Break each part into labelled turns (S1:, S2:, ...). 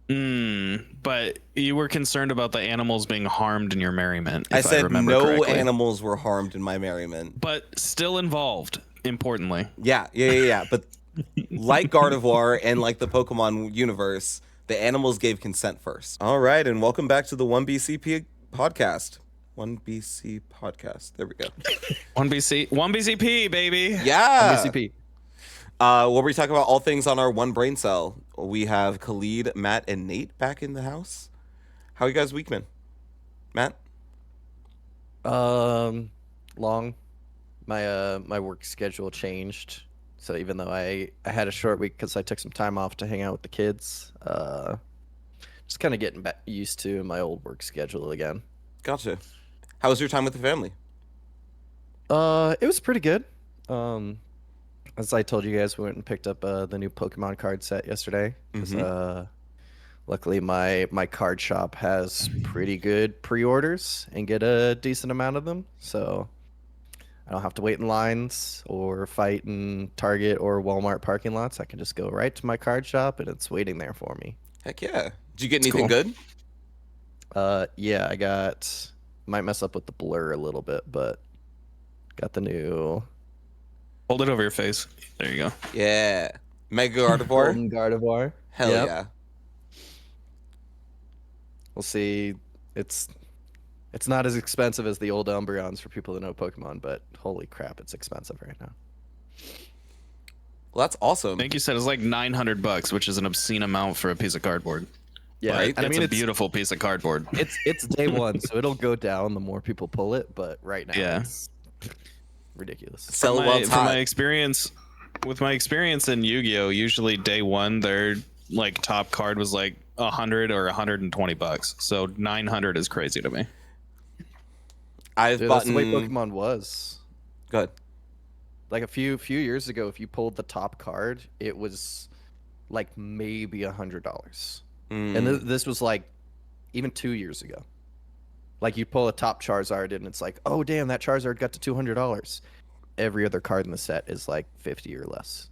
S1: But you were concerned about the animals being harmed in your merriment,
S2: I
S1: if I
S2: said
S1: remember
S2: no
S1: correctly.
S2: animals were harmed in my merriment.
S1: But still involved, importantly.
S2: Yeah. But like Gardevoir and like the Pokemon universe, the animals gave consent first. All right, and welcome back to the 1BCP podcast. 1BC podcast. There we go.
S1: 1BCP, baby.
S2: Yeah.
S3: BCP.
S2: Where we talk about all things on our one brain cell. We have Khalid, Matt, and Nate back in the house. How are you guys week been? Matt?
S3: Long. My work schedule changed. So even though I had a short week because I took some time off to hang out with the kids, just kind of getting back used to my old work schedule again.
S2: Gotcha. How was your time with the family?
S3: It was pretty good. As I told you guys, we went and picked up the new Pokemon card set yesterday. 'Cause, luckily my card shop has pretty good pre-orders and get a decent amount of them. So I don't have to wait in lines or fight in Target or Walmart parking lots. I can just go right to my card shop and it's waiting there for me.
S2: Heck yeah. Did you get anything
S1: cool.
S2: good?
S3: Yeah, I got might mess up with the blur a little bit, but got the new
S1: Hold it over your face. There you go.
S2: Yeah. Mega Gardevoir?
S3: Golden Gardevoir.
S2: Hell
S3: Yep.
S2: yeah.
S3: We'll see. It's not as expensive as the old Umbreons for people that know Pokemon, but holy crap, it's expensive right now.
S2: Well, that's awesome.
S1: I think you said it's like $900, which is an obscene amount for a piece of cardboard.
S3: Yeah,
S2: Right?
S3: and I
S1: It's
S3: mean
S1: a
S3: it's
S1: beautiful piece of cardboard.
S3: it's day one, so it'll go down the more people pull it. But right now,
S1: Yeah.
S3: it's ridiculous.
S2: Sell
S1: From
S2: while
S1: my,
S2: it's
S1: from
S2: hot.
S1: my experience, with my experience in Yu-Gi-Oh, usually day one, their like top card was like $100 or $120. So 900 is crazy to me.
S2: I've
S3: Dude,
S2: bought.
S3: that's the way Pokemon was.
S2: Good.
S3: Like a few years ago, if you pulled the top card, it was like maybe $100. And this was like even 2 years ago. Like you pull a top Charizard and it's like, oh damn, that Charizard got to $200. Every other card in the set is like 50 or less.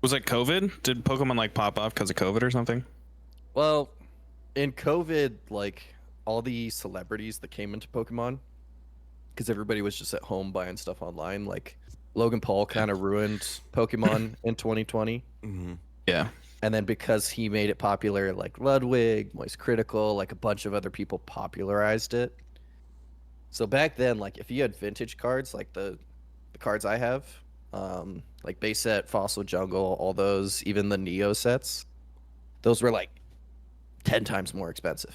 S1: Was it COVID? Did Pokemon like pop off because of COVID or something?
S3: Well, in COVID, like all the celebrities that came into Pokemon, because everybody was just at home buying stuff online, like Logan Paul kind of ruined Pokemon in 2020.
S1: Yeah.
S3: And then because he made it popular, like Ludwig, Moist Critical, like a bunch of other people popularized it. So back then, like if you had vintage cards, like the cards I have, like base set, Fossil Jungle, all those, even the Neo sets, those were like 10 times more expensive.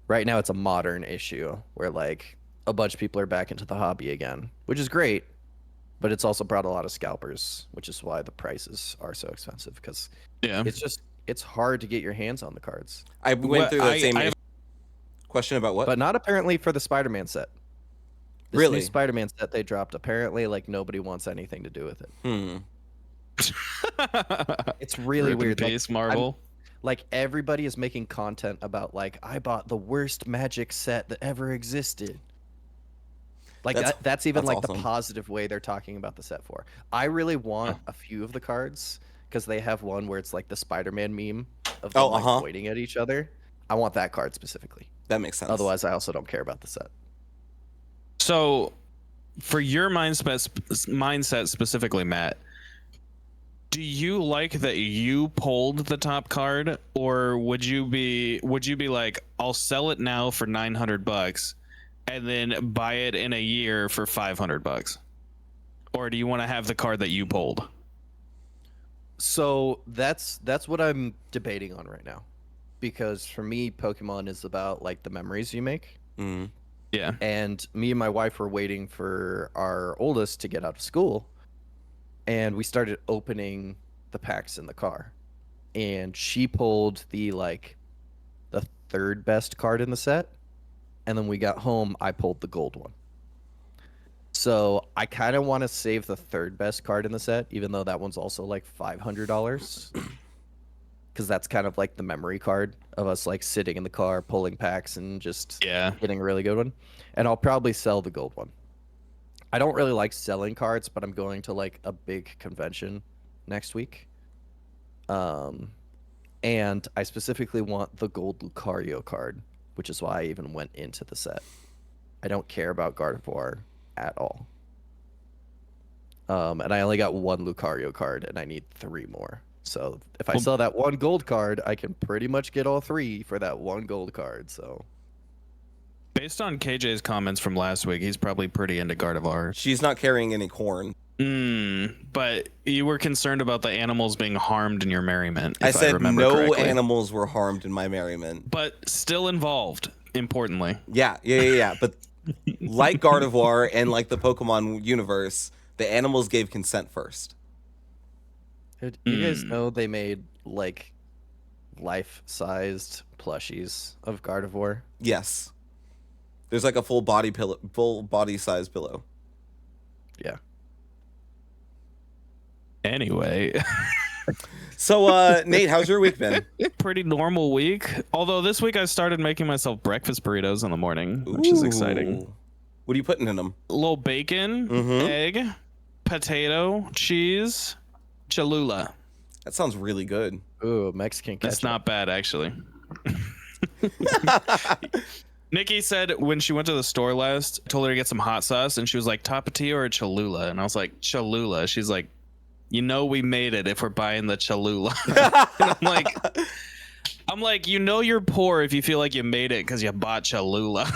S3: Right now, it's a modern issue where like a bunch of people are back into the hobby again, which is great. But it's also brought a lot of scalpers, which is why the prices are so expensive because
S1: Yeah.
S3: it's hard to get your hands on the cards.
S2: I went through the same
S1: I have-
S2: question about what?
S3: But not apparently for the Spider-Man set. This
S2: Really?
S3: new Spider-Man set they dropped, apparently like nobody wants anything to do with it. It's really
S1: Rip in
S3: weird.
S1: peace, Marvel.
S3: Like everybody is making content about like I bought the worst Magic set that ever existed. Like that's even
S2: that's
S3: like
S2: awesome.
S3: the positive way they're talking about the set for. I really want a few of the cards because they have one where it's like the Spider-Man meme of them like pointing at each other. I want that card specifically.
S2: That makes sense.
S3: Otherwise, I also don't care about the set.
S1: So, for your mindset specifically, Matt, do you like that you pulled the top card, or would you be like, I'll sell it now for $900 and then buy it in a year for $500? Or do you want to have the card that you pulled?
S3: So that's what I'm debating on right now, because for me, Pokemon is about like the memories you make.
S1: Yeah.
S3: And me and my wife were waiting for our oldest to get out of school, and we started opening the packs in the car, and she pulled the third best card in the set, and then we got home, I pulled the gold one. So I kind of want to save the third best card in the set, even though that one's also like $500, because that's kind of like the memory card of us like sitting in the car pulling packs and just getting a really good one. And I'll probably sell the gold one. I don't really like selling cards, but I'm going to like a big convention next week. And And I specifically want the gold Lucario card, which is why I even went into the set. I don't care about Gardevoir at all. And I only got one Lucario card, and I need 3 more. So if I sell that one gold card, I can pretty much get all 3 for that one gold card. So
S1: Based on KJ's comments from last week, he's probably pretty into Gardevoir.
S2: She's not carrying any corn.
S1: But you were concerned about the animals being harmed in your merriment.
S2: I
S1: if
S2: said
S1: remember
S2: no
S1: correctly.
S2: animals were harmed in my merriment.
S1: But still involved, importantly.
S2: Yeah. But like Gardevoir and like the Pokemon universe, the animals gave consent first.
S3: Dude, you guys know they made like life-sized plushies of Gardevoir?
S2: Yes. There's like a full body size pillow.
S3: Yeah.
S1: Anyway,
S2: So Nate, how's your week been?
S1: pretty normal week. Although this week I started making myself breakfast burritos in the morning, which is exciting.
S2: Ooh. What are you putting in them?
S1: A little bacon, egg, potato, cheese, Cholula.
S2: That sounds really good.
S3: Ooh, Mexican ketchup.
S1: That's not bad, actually. Nikki said when she went to the store last, I told her to get some hot sauce, and she was like, Tapatio or a Cholula? And I was like, Cholula. She's like, you know we made it if we're buying the Cholula. And I'm like, you know you're poor if you feel like you made it because you bought Cholula.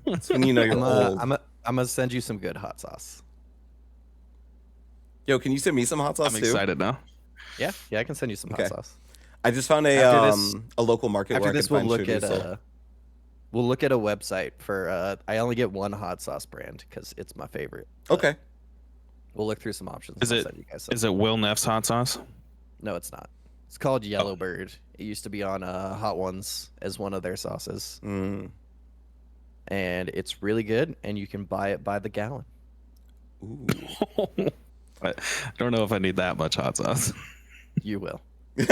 S2: That's when you know you're old.
S3: I'm gonna send you some good hot sauce.
S2: Yo, can you send me some hot sauce
S1: I'm
S2: too?
S1: excited now.
S3: Yeah, I can send you some
S2: Okay.
S3: hot sauce.
S2: I just found
S3: After
S2: a local market
S3: After
S2: where
S3: this,
S2: I
S3: we'll
S2: could find
S3: look at
S2: chorizo.
S3: we'll look at a website for. I only get one hot sauce brand because it's my favorite.
S2: Okay.
S3: We'll look through some options.
S1: Is
S3: and
S1: it-
S3: I'll send you guys some.
S1: Is it Will Neff's hot sauce?
S3: No, it's not. It's called Yellowbird. It used to be on Hot Ones as one of their sauces,
S2: Mm.
S3: and it's really good. And you can buy it by the gallon.
S2: Ooh.
S1: I don't know if I need that much hot sauce.
S3: You will, dude.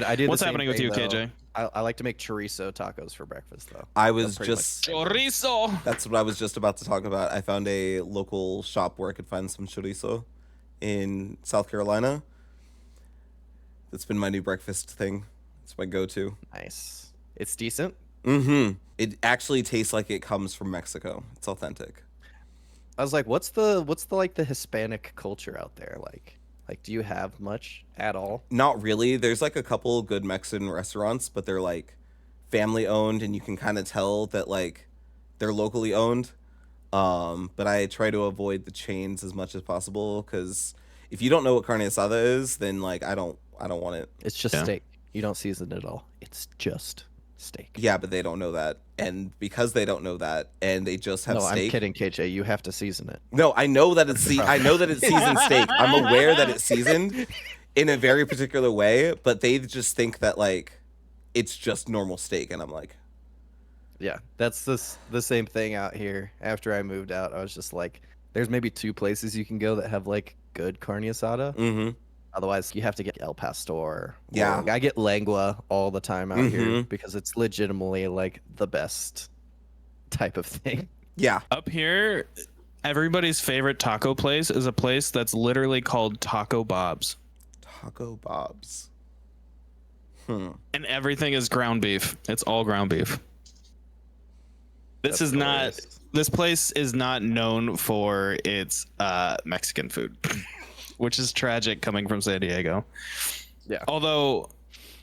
S3: I do.
S1: What's
S3: the same
S1: happening with
S3: thing,
S1: you,
S3: though.
S1: KJ?
S3: I like to make chorizo tacos for breakfast, though.
S2: I was
S3: pretty much
S2: just
S1: Chorizo.
S2: that's what I was just about to talk about. I found a local shop where I could find some chorizo in South Carolina. That's been my new breakfast thing. It's my go-to.
S3: Nice. It's decent.
S2: Mm-hmm. It actually tastes like it comes from Mexico. It's authentic.
S3: I was like, what's the like the Hispanic culture out there like? Like, do you have much at all?
S2: Not really. There's like a couple good Mexican restaurants, but they're like family owned, and you can kind of tell that like they're locally owned. But I try to avoid the chains as much as possible because if you don't know what carne asada is, then like I don't want it.
S3: It's just
S1: Yeah.
S3: steak. You don't season it at all. It's just steak.
S2: Yeah, but they don't know that, and because they don't know that, and they just have
S3: No,
S2: steak.
S3: I'm kidding, KJ. You have to season it.
S2: No, I know that it's I know that it's seasoned steak. I'm aware that it's seasoned in a very particular way, but they just think that like it's just normal steak, and I'm like,
S3: Yeah, that's the same thing out here. After I moved out, I was just like, there's maybe 2 places you can go that have like good carne asada.
S2: mm-hmm.
S3: Otherwise, you have to get El Pastor. Or
S2: Yeah.
S3: I get Lengua all the time out here
S2: Mhm.
S3: because it's legitimately like the best type of thing.
S2: Yeah.
S1: Up here, everybody's favorite taco place is a place that's literally called Taco Bob's.
S2: Taco Bob's.
S1: And everything is ground beef. It's all ground beef. This
S3: That's
S1: is not
S3: hilarious.
S1: this place is not known for its Mexican food, which is tragic coming from San Diego.
S3: Yeah.
S1: Although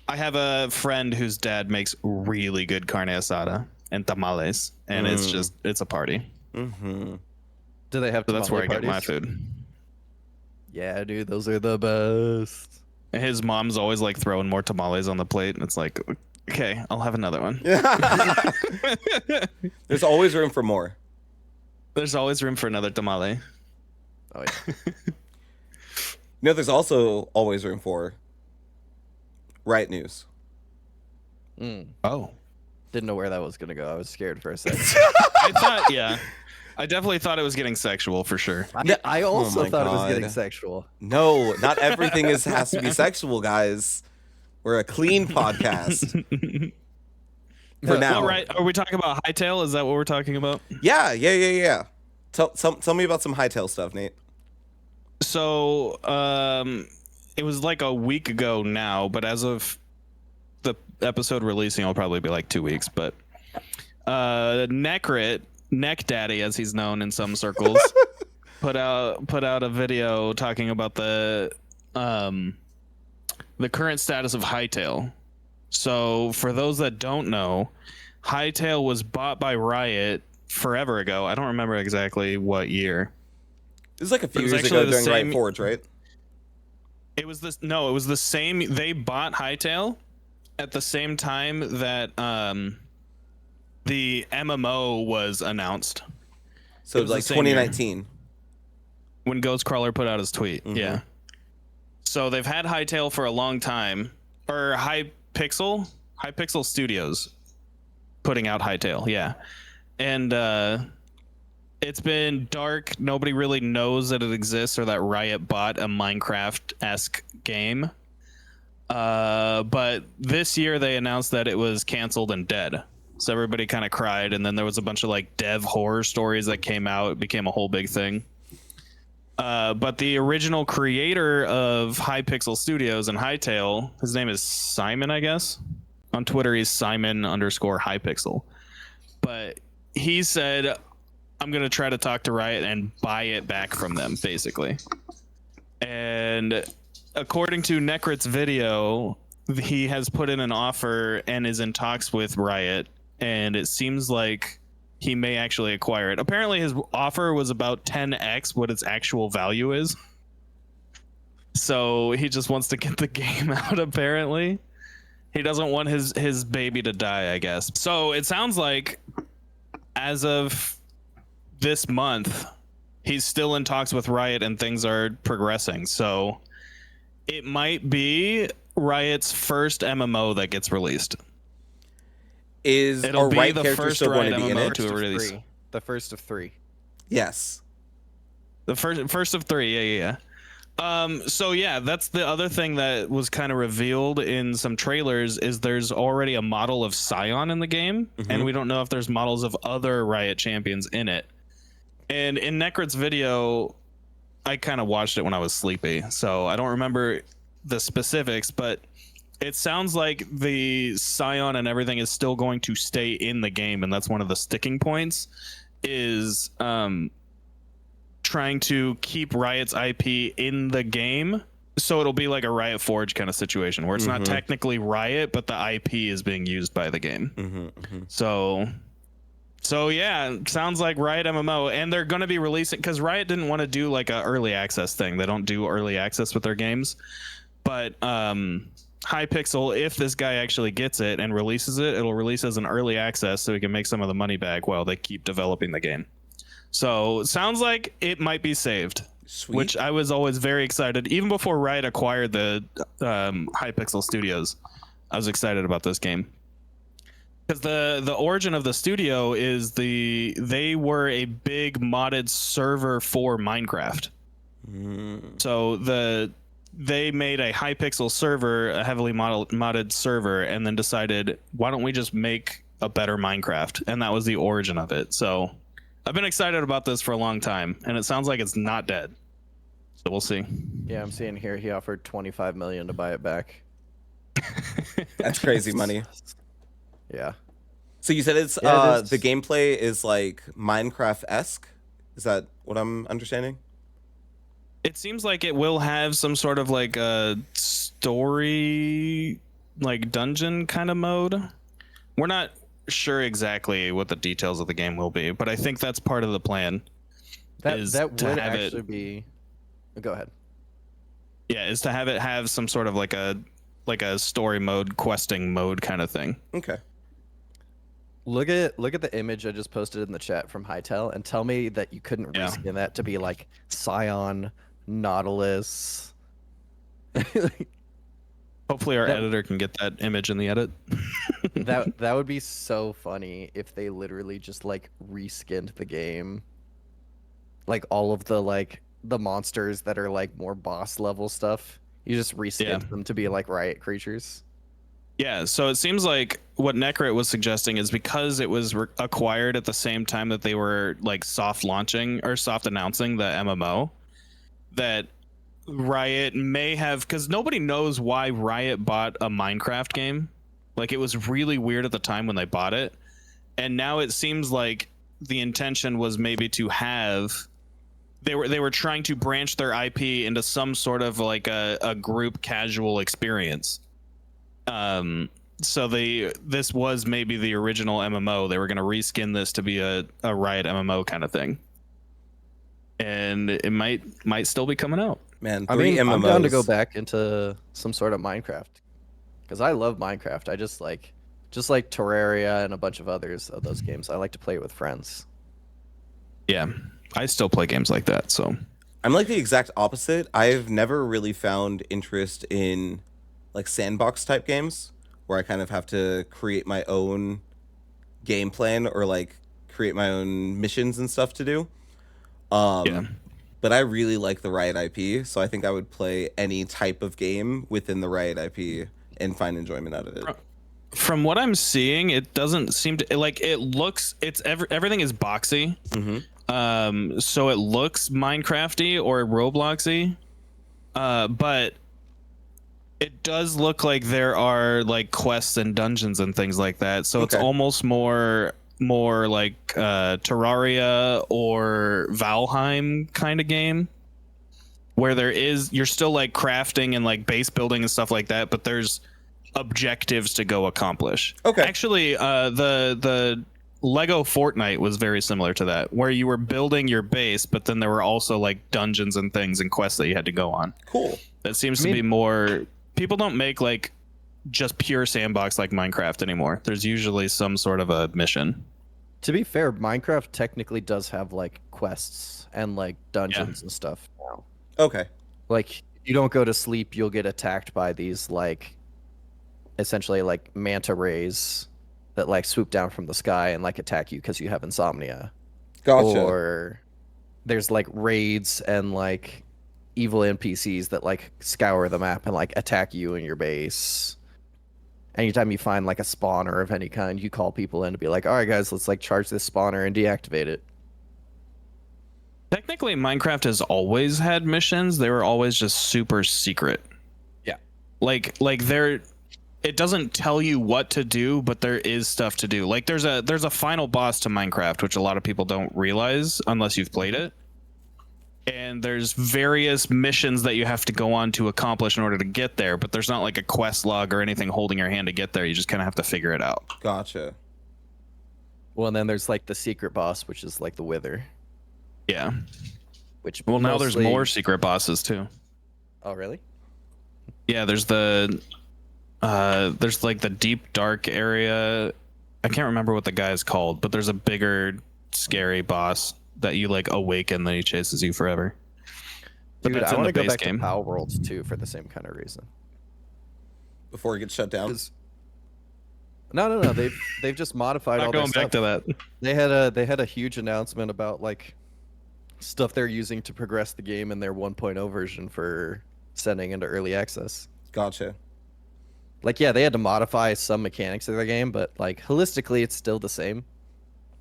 S1: I have a friend whose dad makes really good carne asada and tamales, and it's a party.
S2: Mm-hmm.
S3: Do they have
S1: So that's where I
S3: tamale
S1: get my
S3: parties?
S1: food.
S3: Yeah, dude, those are the best.
S1: And his mom's always like throwing more tamales on the plate, and it's like, okay, I'll have another one.
S2: There's always room for more.
S1: There's always room for another tamale.
S3: Oh yeah.
S2: You know, there's also always room for Riot News.
S1: Oh.
S3: Didn't know where that was gonna go. I was scared for a second.
S1: I thought, yeah. I definitely thought it was getting sexual for sure.
S3: I also
S2: my
S3: thought it was getting
S2: God.
S3: sexual.
S2: No, not everything has to be sexual, guys. We're a clean podcast. For now.
S1: Well, right. Are we talking about hightail? Is that what we're talking about?
S2: Yeah. Tell me about some hightail stuff, Nate.
S1: So, it was like a week ago now, but as of the episode releasing, it'll probably be like 2 weeks. But Necrit, Neck Daddy, as he's known in some circles, put out a video talking about the current status of Hytale. So for those that don't know, Hytale was bought by Riot forever ago. I don't remember exactly what year.
S2: This is like a few
S1: It was
S2: years
S1: actually
S2: ago
S1: the
S2: during Riot
S1: same-
S2: Forge, right?
S1: It was this. No, it was the same. They bought Hytale at the same time that the MMO was announced.
S2: So
S1: It was
S2: like
S1: the same year.
S2: 2019.
S1: When Ghostcrawler put out his tweet.
S2: Mhm.
S1: Yeah. So they've had Hytale for a long time, or Hypixel Studios putting out Hytale. Yeah. And it's been dark. Nobody really knows that it exists or that Riot bought a Minecraft-esque game. But this year they announced that it was canceled and dead. So everybody kind of cried, and then there was a bunch of like dev horror stories that came out. It became a whole big thing. But the original creator of Hypixel Studios and Hytale, his name is Simon, I guess. On Twitter, he's Simon_Hypixel. But he said, I'm going to try to talk to Riot and buy it back from them, basically. And according to Necrit's video, he has put in an offer and is in talks with Riot. And it seems like he may actually acquire it. Apparently his offer was about 10x what its actual value is. So he just wants to get the game out, apparently. He doesn't want his baby to die, I guess. So it sounds like as of this month, he's still in talks with Riot and things are progressing. So it might be Riot's first MMO that gets released. It'll
S2: Are
S1: be
S2: Riot
S1: the
S2: characters
S1: first
S2: still going
S1: Riot
S2: to be in
S1: MMO
S2: it?
S1: to release.
S3: The first of three.
S2: Yes.
S1: The first of three, yeah. So yeah, that's the other thing that was kind of revealed in some trailers is there's already a model of Scion in the game, and we don't know if there's models of other Riot champions in it. And in Necrit's video, I kind of watched it when I was sleepy, so I don't remember the specifics, but it sounds like the Scion and everything is still going to stay in the game, and that's one of the sticking points is trying to keep Riot's IP in the game. So it'll be like a Riot Forge kind of situation where it's not technically Riot, but the IP is being used by the game. So yeah, sounds like Riot MMO, and they're going to be releasing, because Riot didn't want to do like a early access thing. They don't do early access with their games, but Hypixel, if this guy actually gets it and releases it, it'll release as an early access so he can make some of the money back while they keep developing the game. So it sounds like it might be saved.
S2: Sweet.
S1: Which I was always very excited. Even before Riot acquired the Hypixel Studios, I was excited about this game. Because the origin of the studio is they were a big modded server for Minecraft. So they made a Hypixel server, a heavily modded server, and then decided, why don't we just make a better Minecraft? And that was the origin of it. So I've been excited about this for a long time, and it sounds like it's not dead. So we'll see.
S3: Yeah, I'm seeing here he offered 25 million to buy it back.
S2: That's crazy money.
S3: Yeah.
S2: So you said it's
S3: Yeah, it is.
S2: the gameplay is like Minecraft-esque? Is that what I'm understanding?
S1: It seems like it will have some sort of like a story, like dungeon kind of mode. We're not sure exactly what the details of the game will be, but I think that's part of the plan.
S3: That
S1: Is
S3: that
S1: to
S3: would
S1: have it-
S3: actually be. Go ahead.
S1: Yeah, is to have it have some sort of like a story mode, questing mode kind of thing.
S2: Okay.
S3: Look at the image I just posted in the chat from Hytale and tell me that you couldn't
S1: Yeah.
S3: reskin that to be like Scion, Nautilus.
S1: Hopefully our
S3: That-
S1: editor can get that image in the edit.
S3: that would be so funny if they literally just like reskinned the game. Like all of the monsters that are like more boss level stuff. You just reskinned them to be like Riot creatures.
S1: Yeah, so it seems like what Necrit was suggesting is because it was acquired at the same time that they were like soft launching or soft announcing the MMO, that Riot may have, because nobody knows why Riot bought a Minecraft game. Like, it was really weird at the time when they bought it, and now it seems like the intention was maybe to have. They were trying to branch their IP into some sort of like a group casual experience. So this was maybe the original MMO. They were going to reskin this to be a Riot MMO kind of thing, and it might still be coming out.
S2: Man,
S3: I
S2: 3
S3: mean,
S2: MMOs.
S3: I'm down to go back into some sort of Minecraft because I love Minecraft. I just like Terraria and a bunch of others of those games. I like to play with friends.
S1: Yeah, I still play games like that. So
S2: I'm like the exact opposite. I've never really found interest in like sandbox type games where I kind of have to create my own game plan or like create my own missions and stuff to do.
S1: yeah.
S2: But I really like the Riot IP, so I think I would play any type of game within the Riot IP and find enjoyment out of it.
S1: From what I'm seeing, it doesn't seem to like it looks. Everything is boxy. So it looks Minecrafty or Robloxy, but it does look like there are like quests and dungeons and things like that. So it's
S2: Okay.
S1: almost more like Terraria or Valheim kind of game, where you're still like crafting and like base building and stuff like that, but there's objectives to go accomplish.
S2: Okay.
S1: Actually, the Lego Fortnite was very similar to that, where you were building your base, but then there were also like dungeons and things and quests that you had to go on.
S2: Cool.
S1: That seems to be more. People don't make like just pure sandbox like Minecraft anymore. There's usually some sort of a mission.
S3: To be fair, Minecraft technically does have like quests and like dungeons and stuff now.
S2: Okay.
S3: Like you don't go to sleep, you'll get attacked by these like essentially like manta rays that like swoop down from the sky and like attack you because you have insomnia.
S2: Gotcha.
S3: Or there's like raids and like evil NPCs that like scour the map and like attack you and your base. Anytime you find like a spawner of any kind, you call people in to be like, all right, guys, let's like charge this spawner and deactivate it.
S1: Technically, Minecraft has always had missions. They were always just super secret.
S3: Yeah.
S1: Like it doesn't tell you what to do, but there is stuff to do. Like there's a final boss to Minecraft, which a lot of people don't realize unless you've played it. And there's various missions that you have to go on to accomplish in order to get there, but there's not like a quest log or anything holding your hand to get there. You just kind of have to figure it out.
S2: Gotcha.
S3: Well, and then there's like the secret boss, which is like the Wither.
S1: Yeah.
S3: Which
S1: Well, now there's
S3: mostly-
S1: more secret bosses too.
S3: Oh, really?
S1: Yeah, there's like the deep dark area. I can't remember what the guy is called, but there's a bigger scary boss that you like awaken, then he chases you forever. But
S3: Dude,
S1: that's
S3: I
S1: in
S3: want
S1: the
S3: to go
S1: base
S3: back
S1: game.
S3: to Power Worlds too for the same kind of reason.
S2: Before it gets shut down.
S3: No. They've just modified all
S1: Not
S3: their
S1: going back
S3: stuff.
S1: to that.
S3: They had a huge announcement about like stuff they're using to progress the game in their 1.0 version for sending into early access.
S2: Gotcha.
S3: Like, yeah, they had to modify some mechanics of the game, but like holistically, it's still the same.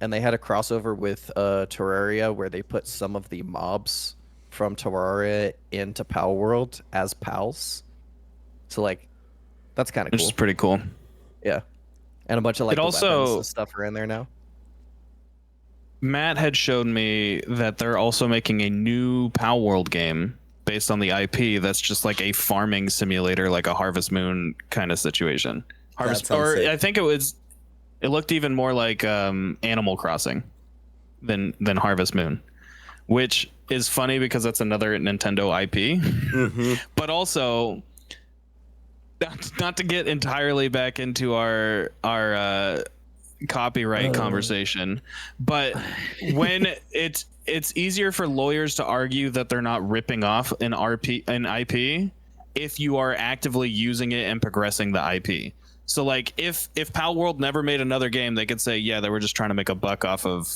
S3: And they had a crossover with Terraria where they put some of the mobs from Terraria into Power World as pals. So like, that's kind of
S1: Which
S3: cool.
S1: is pretty cool.
S3: Yeah, and a bunch of like
S1: It
S3: the
S1: also-
S3: weapons and stuff are in there now.
S1: Matt had shown me that they're also making a new Power World game based on the IP that's just like a farming simulator, like a Harvest Moon kind of situation. Harvest,
S2: sounds
S1: or
S2: sick.
S1: I think it looked even more like Animal Crossing than Harvest Moon, which is funny because that's another Nintendo IP.
S2: Mm-hmm.
S1: But also, not to get entirely back into our copyright conversation, but when it's easier for lawyers to argue that they're not ripping off an IP if you are actively using it and progressing the IP. So like if Pal World never made another game, they could say, yeah, they were just trying to make a buck off of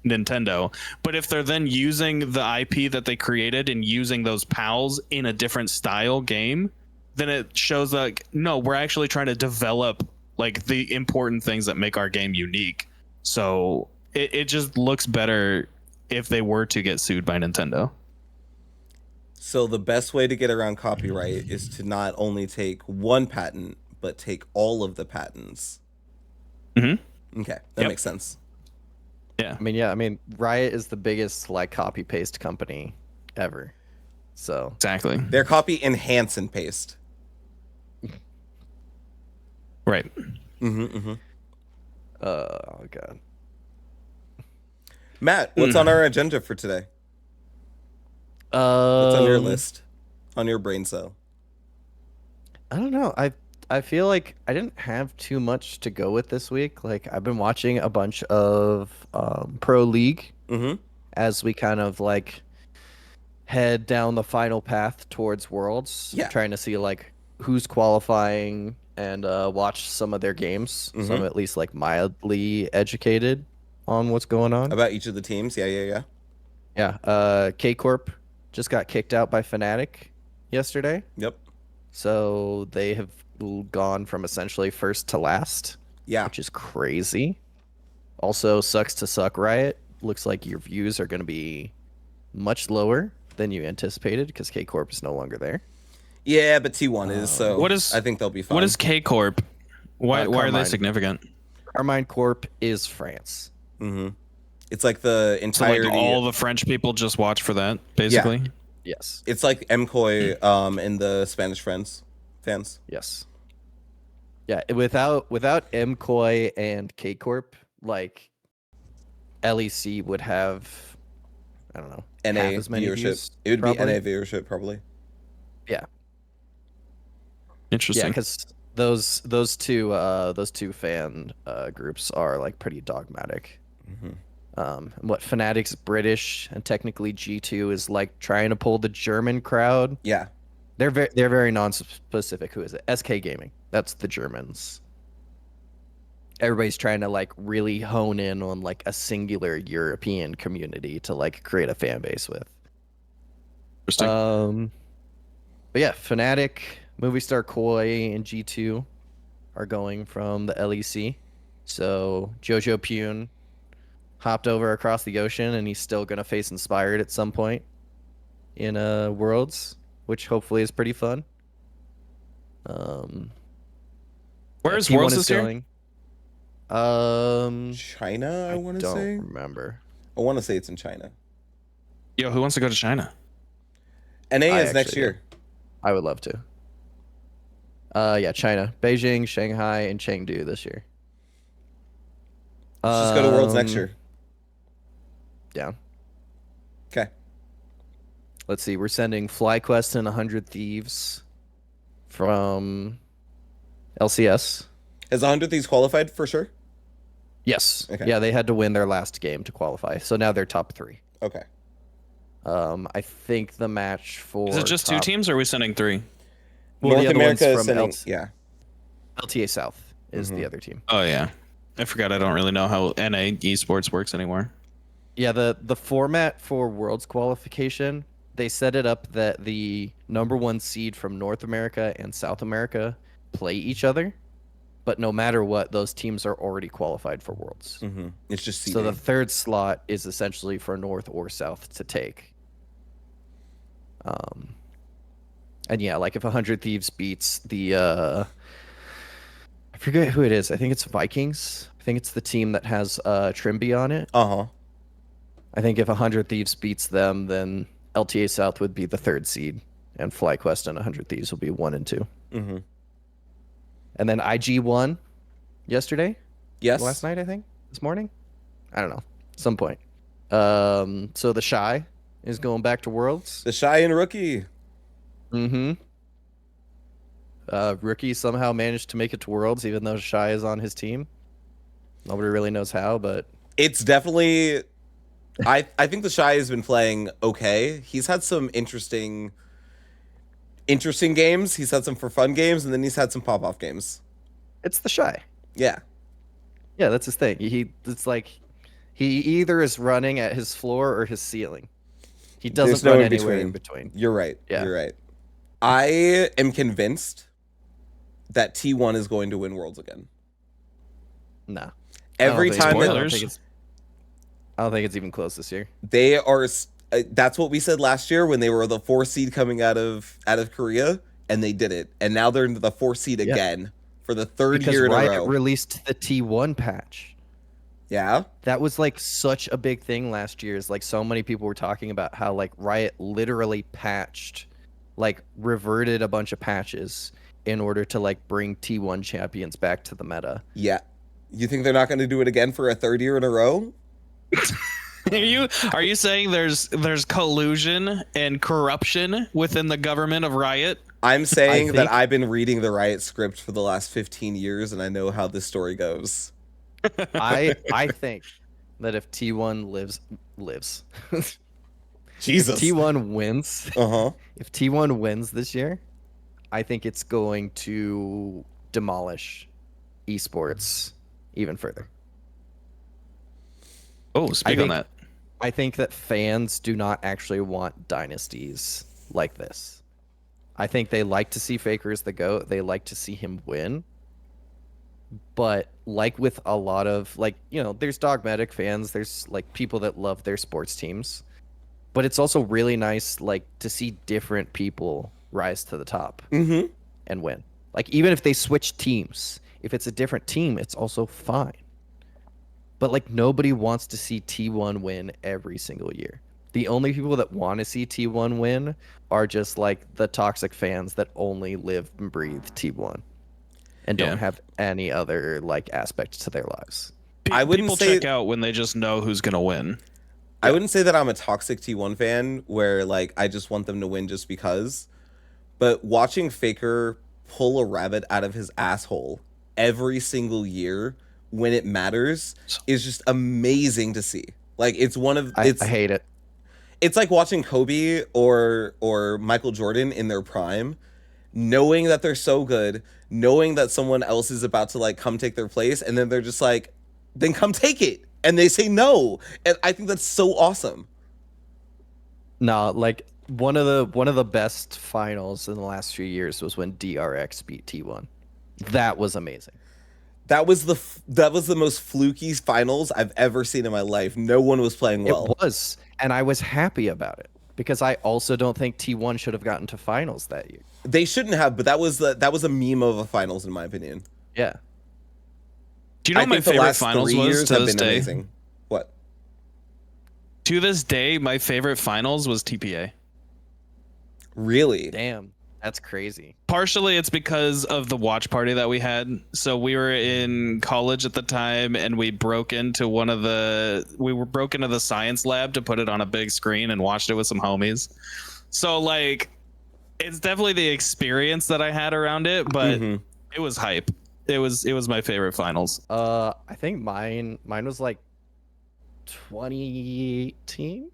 S1: Nintendo. But if they're then using the IP that they created and using those pals in a different style game, then it shows like, no, we're actually trying to develop like the important things that make our game unique. So it just looks better if they were to get sued by Nintendo.
S2: So the best way to get around copyright is to not only take one patent, but take all of the patents.
S1: Mm-hmm.
S2: Okay, that
S1: Yep.
S2: makes sense.
S1: Yeah.
S3: I mean, Riot is the biggest like copy paste company ever. So
S1: Exactly.
S2: They're copy, enhance, and paste.
S1: Right.
S3: oh god.
S2: Matt, what's on our agenda for today? What's on your list? On your brain cell?
S3: I don't know. I feel like I didn't have too much to go with this week. Like I've been watching a bunch of Pro League
S2: Mm-hmm.
S3: as we kind of like head down the final path towards Worlds.
S2: Yeah.
S3: Trying to see like who's qualifying and watch some of their games. So I'm
S2: Mhm.
S3: at least like mildly educated on what's going on.
S2: About each of the teams? Yeah.
S3: Yeah. K Corp just got kicked out by Fnatic yesterday.
S2: Yep.
S3: So they have gone from essentially first to last,
S2: Yeah.
S3: which is crazy. Also, sucks to suck, Riot. Looks like your views are going to be much lower than you anticipated because K Corp is no longer there.
S2: Yeah, but T1 is, so
S1: What is-
S2: I think they'll be fine.
S1: What is K Corp? Why are they
S3: Carmine.
S1: significant?
S3: Carmine Corp is France.
S2: Mm-hmm. It's like the
S1: So like
S2: entirety.
S1: all the French people just watch for that, basically.
S3: Yes.
S2: It's like MCOY and the Spanish fans.
S3: Yes. Yeah, without MCOY and K Corp, like LEC would have, I don't know,
S2: NA
S3: half as many
S2: viewership.
S3: views,
S2: It would
S3: probably.
S2: be NA viewership probably.
S3: Yeah.
S1: Interesting.
S3: Yeah, because those two fan groups are like pretty dogmatic. What Fnatic's British and technically G2 is like trying to pull the German crowd.
S2: Yeah.
S3: They're very non-specific. Who is it? SK Gaming. That's the Germans. Everybody's trying to like really hone in on like a singular European community to like create a fan base with.
S1: Interesting.
S3: But yeah, Fnatic, Movistar Koi, and G2 are going from the LEC. So Jojo Pune hopped over across the ocean, and he's still gonna face Inspired at some point in Worlds, which hopefully is pretty fun.
S1: Where is
S3: T1
S1: Worlds this year?
S3: going.
S2: China, I want to
S3: don't
S2: say.
S3: remember.
S2: I want to say it's in China.
S1: Yo, who wants to go to China?
S2: NA
S3: I
S2: is next
S3: actually
S2: year.
S3: I would love to. Yeah, China, Beijing, Shanghai, and Chengdu this year.
S2: Let's just go to Worlds next year.
S3: Down.
S2: Okay.
S3: Let's see. We're sending FlyQuest and 100 Thieves from LCS.
S2: Is 100 Thieves qualified for sure?
S3: Yes.
S2: Okay.
S3: Yeah, they had to win their last game to qualify. So now they're top 3.
S2: Okay.
S3: I think the match for
S1: Is it just two
S3: top-
S1: teams, or are we sending three?
S3: Well, the
S2: North
S3: other one's
S2: America is
S3: from
S2: sending.
S3: LT
S2: Yeah.
S3: LTA South is
S2: Mm-hmm.
S3: the other team.
S1: Oh yeah, I forgot. I don't really know how NA esports works anymore.
S3: Yeah, the format for Worlds qualification, they set it up that the number 1 seed from North America and South America play each other, but no matter what, those teams are already qualified for Worlds.
S2: Mm-hmm. It's just
S3: So the
S2: seeding.
S3: third slot is essentially for North or South to take. And yeah, like if 100 Thieves beats the I forget who it is. I think it's Vikings. I think it's the team that has Trimby on it.
S2: Uh-huh.
S3: I think if 100 Thieves beats them, then LTA South would be the 3rd seed, and FlyQuest and 100 Thieves will be 1 and 2.
S2: Mm-hmm.
S3: And then IG won yesterday,
S2: Yes.
S3: last night, I think, this morning. I don't know, some point. So the Shy is going back to Worlds.
S2: The Shy and Rookie.
S3: Mm-hmm. Rookie somehow managed to make it to Worlds, even though Shy is on his team. Nobody really knows how, but
S2: It's definitely. I think the Shy has been playing okay. He's had some interesting games. He's had some for fun games, and then he's had some pop off games.
S3: it's the Shy.
S2: Yeah.
S3: Yeah, that's his thing. It's like he either is running at his floor or his ceiling. He doesn't
S2: There's no
S3: run
S2: in
S3: anywhere in between.
S2: You're right.
S3: Yeah.
S2: You're right. I am convinced that T1 is going to win Worlds again.
S3: Nah.
S2: Every
S3: I don't think
S2: time
S3: it's-
S2: that
S1: Spoilers.
S3: I don't think it's even close this year.
S2: they are, That's what we said last year when they were the 4 seed coming out of Korea, and they did it. And now they're in the 4 seed
S3: Yeah.
S2: again for the third
S3: Because
S2: year in a
S3: Riot
S2: row.
S3: released the T1 patch.
S2: Yeah.
S3: That was like such a big thing last year. Is like so many people were talking about how like Riot literally patched, like reverted a bunch of patches in order to like bring T1 champions back to the meta.
S2: Yeah. You think they're not going to do it again for a third year in a row?
S1: Are you saying there's collusion and corruption within the government of Riot?
S2: I'm saying that
S3: think-
S2: I've been reading the Riot script for the last 15 years, and I know how this story goes.
S3: I think that if T1 lives,
S2: Jesus.
S3: T1 wins.
S2: Uh-huh.
S3: If T1 wins this year, I think it's going to demolish esports even further.
S1: Oh, speak on
S3: think-
S1: that.
S3: I think that fans do not actually want dynasties like this. I think they like to see Faker as the GOAT. They like to see him win. But like with a lot of like, you know, there's dogmatic fans, there's like people that love their sports teams. But it's also really nice like to see different people rise to the top
S2: Mm-hmm.
S3: and win. Like even if they switch teams, if it's a different team, it's also fine. But like nobody wants to see T1 win every single year. The only people that want to see T1 win are just like the toxic fans that only live and breathe T1 and don't
S1: Yeah.
S3: have any other like aspect to their lives.
S2: I wouldn't
S1: People
S2: say-
S1: check out when they just know who's gonna win.
S2: I wouldn't say that I'm a toxic T1 fan where like I just want them to win just because. But watching Faker pull a rabbit out of his asshole every single year when it matters is just amazing to see. Like it's one of
S3: I hate it.
S2: it's like watching Kobe or Michael Jordan in their prime, knowing that they're so good, knowing that someone else is about to like come take their place, and then they're just like, then come take it. And they say no. And I think that's so awesome.
S3: No, like one of the best finals in the last few years was when DRX beat T1. That was amazing.
S2: That was the most fluky finals I've ever seen in my life. No one was playing well.
S3: It was, and I was happy about it because I also don't think T1 should have gotten to finals that year.
S2: They shouldn't have, but that was a meme of a finals in my opinion.
S3: Yeah.
S1: Do you know
S2: I
S1: what my
S2: think the
S1: favorite
S2: last
S1: finals
S2: 3
S1: was
S2: years
S1: to
S2: have
S1: this
S2: been
S1: day?
S2: amazing. What?
S1: To this day, my favorite finals was TPA.
S2: Really?
S3: Damn. That's crazy.
S1: Partially, it's because of the watch party that we had. So we were in college at the time, and we broke into the science lab to put it on a big screen and watched it with some homies. So like, it's definitely the experience that I had around it, but
S2: Mhm.
S1: it was hype. It was my favorite finals.
S3: I think mine was like 2018.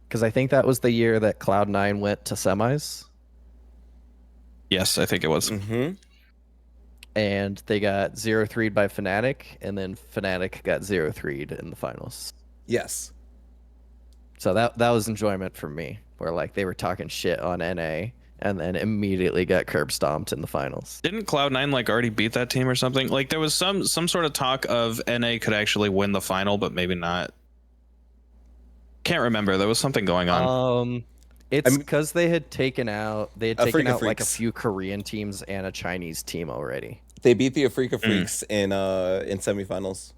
S3: Because I think that was the year that Cloud9 went to semis,
S1: Yes, I think it was.
S2: Mhm.
S3: and they got 0-3'd by Fnatic, and then Fnatic got 0-3'd in the finals.
S2: Yes.
S3: So that was enjoyment for me, where like they were talking shit on NA, and then immediately got curb stomped in the finals.
S1: Didn't Cloud9 like already beat that team or something? Like there was some sort of talk of NA could actually win the final, but maybe not. Can't remember. There was something going on.
S3: It's
S2: I'm-
S3: because they had taken out like a
S2: Afrika
S3: few
S2: Freaks.
S3: Korean teams and a Chinese team already.
S2: They beat the Afrika Freaks in semifinals.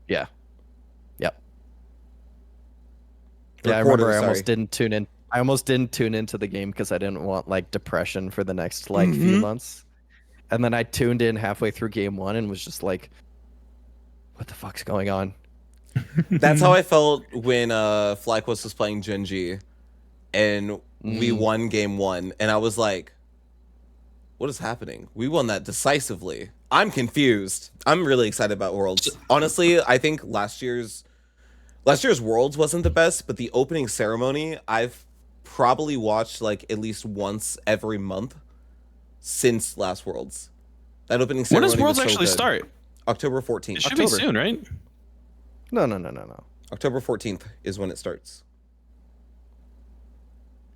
S3: Yeah. Yep.
S2: Or
S3: Yeah, I remember.
S2: quarters,
S3: I almost
S2: sorry.
S3: didn't tune in. I almost didn't tune into the game because I didn't want like depression for the next like few
S2: Mhm.
S3: months. And then I tuned in halfway through game 1 and was just like, "What the fuck's going on?"
S2: That's how I felt when FlyQuest was playing Genji, and we won game 1, and I was like, "What is happening? We won that decisively." I'm confused. I'm really excited about Worlds. Honestly, I think last year's Worlds wasn't the best, but the opening ceremony I've probably watched like at least once every month since last Worlds. That opening
S1: When
S2: ceremony
S1: does Worlds
S2: was so
S1: actually
S2: good.
S1: start?
S2: October
S1: It
S2: 14th.
S1: should be soon, right?
S3: No.
S2: October 14th is when it starts.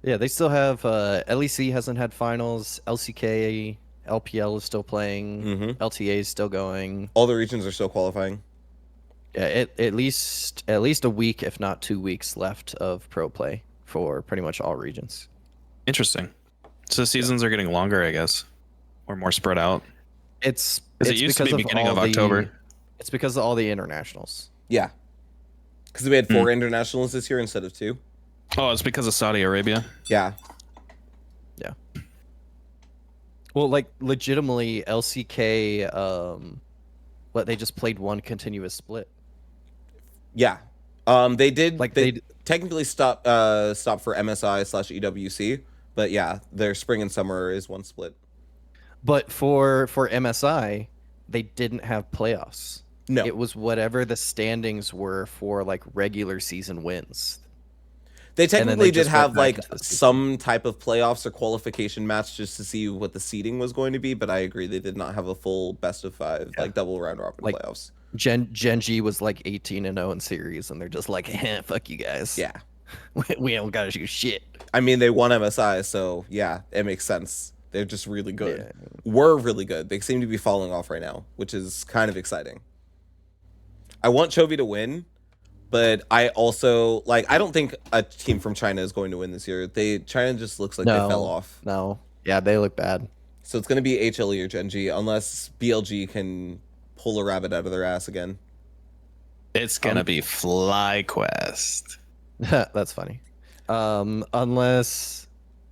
S3: Yeah, they still have LEC hasn't had finals. LCK, LPL is still playing.
S2: Mhm.
S3: LTA is still going.
S2: All the regions are still qualifying.
S3: Yeah, at least a week, if not 2 weeks left of pro play for pretty much all regions.
S1: Interesting. So seasons are getting longer, I guess, or more spread out.
S3: It's
S1: Because it used to be beginning of October.
S3: It's because of all the internationals.
S2: Yeah, because we had 4 internationals this year instead of 2.
S1: Oh, it's because of Saudi Arabia.
S2: Yeah.
S3: Yeah. Well, like legitimately, LCK, they just played one continuous split.
S2: Yeah. They did
S3: Like
S2: they technically stop for MSI/EWC, but yeah, their spring and summer is one split.
S3: But for MSI, they didn't have playoffs.
S2: No.
S3: It was whatever the standings were for like regular season wins.
S2: They
S3: then they
S2: technically did
S3: just went
S2: have
S3: back
S2: like
S3: into the season.
S2: some type of playoffs or qualification match just to see what the seeding was going to be, but I agree they did not have a full best of 5 like double round robin
S3: Like,
S2: playoffs.
S3: Genji was like 18-0 in series, and they're just like, fuck you guys.
S2: Yeah.
S3: we don't gotta do shit.
S2: I mean, they won MSI, so yeah, it makes sense. They're just really good.
S3: Yeah.
S2: Were really good. They seem to be falling off right now, which is kind of exciting. I want Chovy to win, but I also I don't think a team from China is going to win this year. China just looks like they fell off.
S3: No. Yeah, they look bad.
S2: So it's going to be HLE or Genji unless BLG can pull a rabbit out of their ass again.
S1: It's gonna be FlyQuest.
S3: That's funny. Unless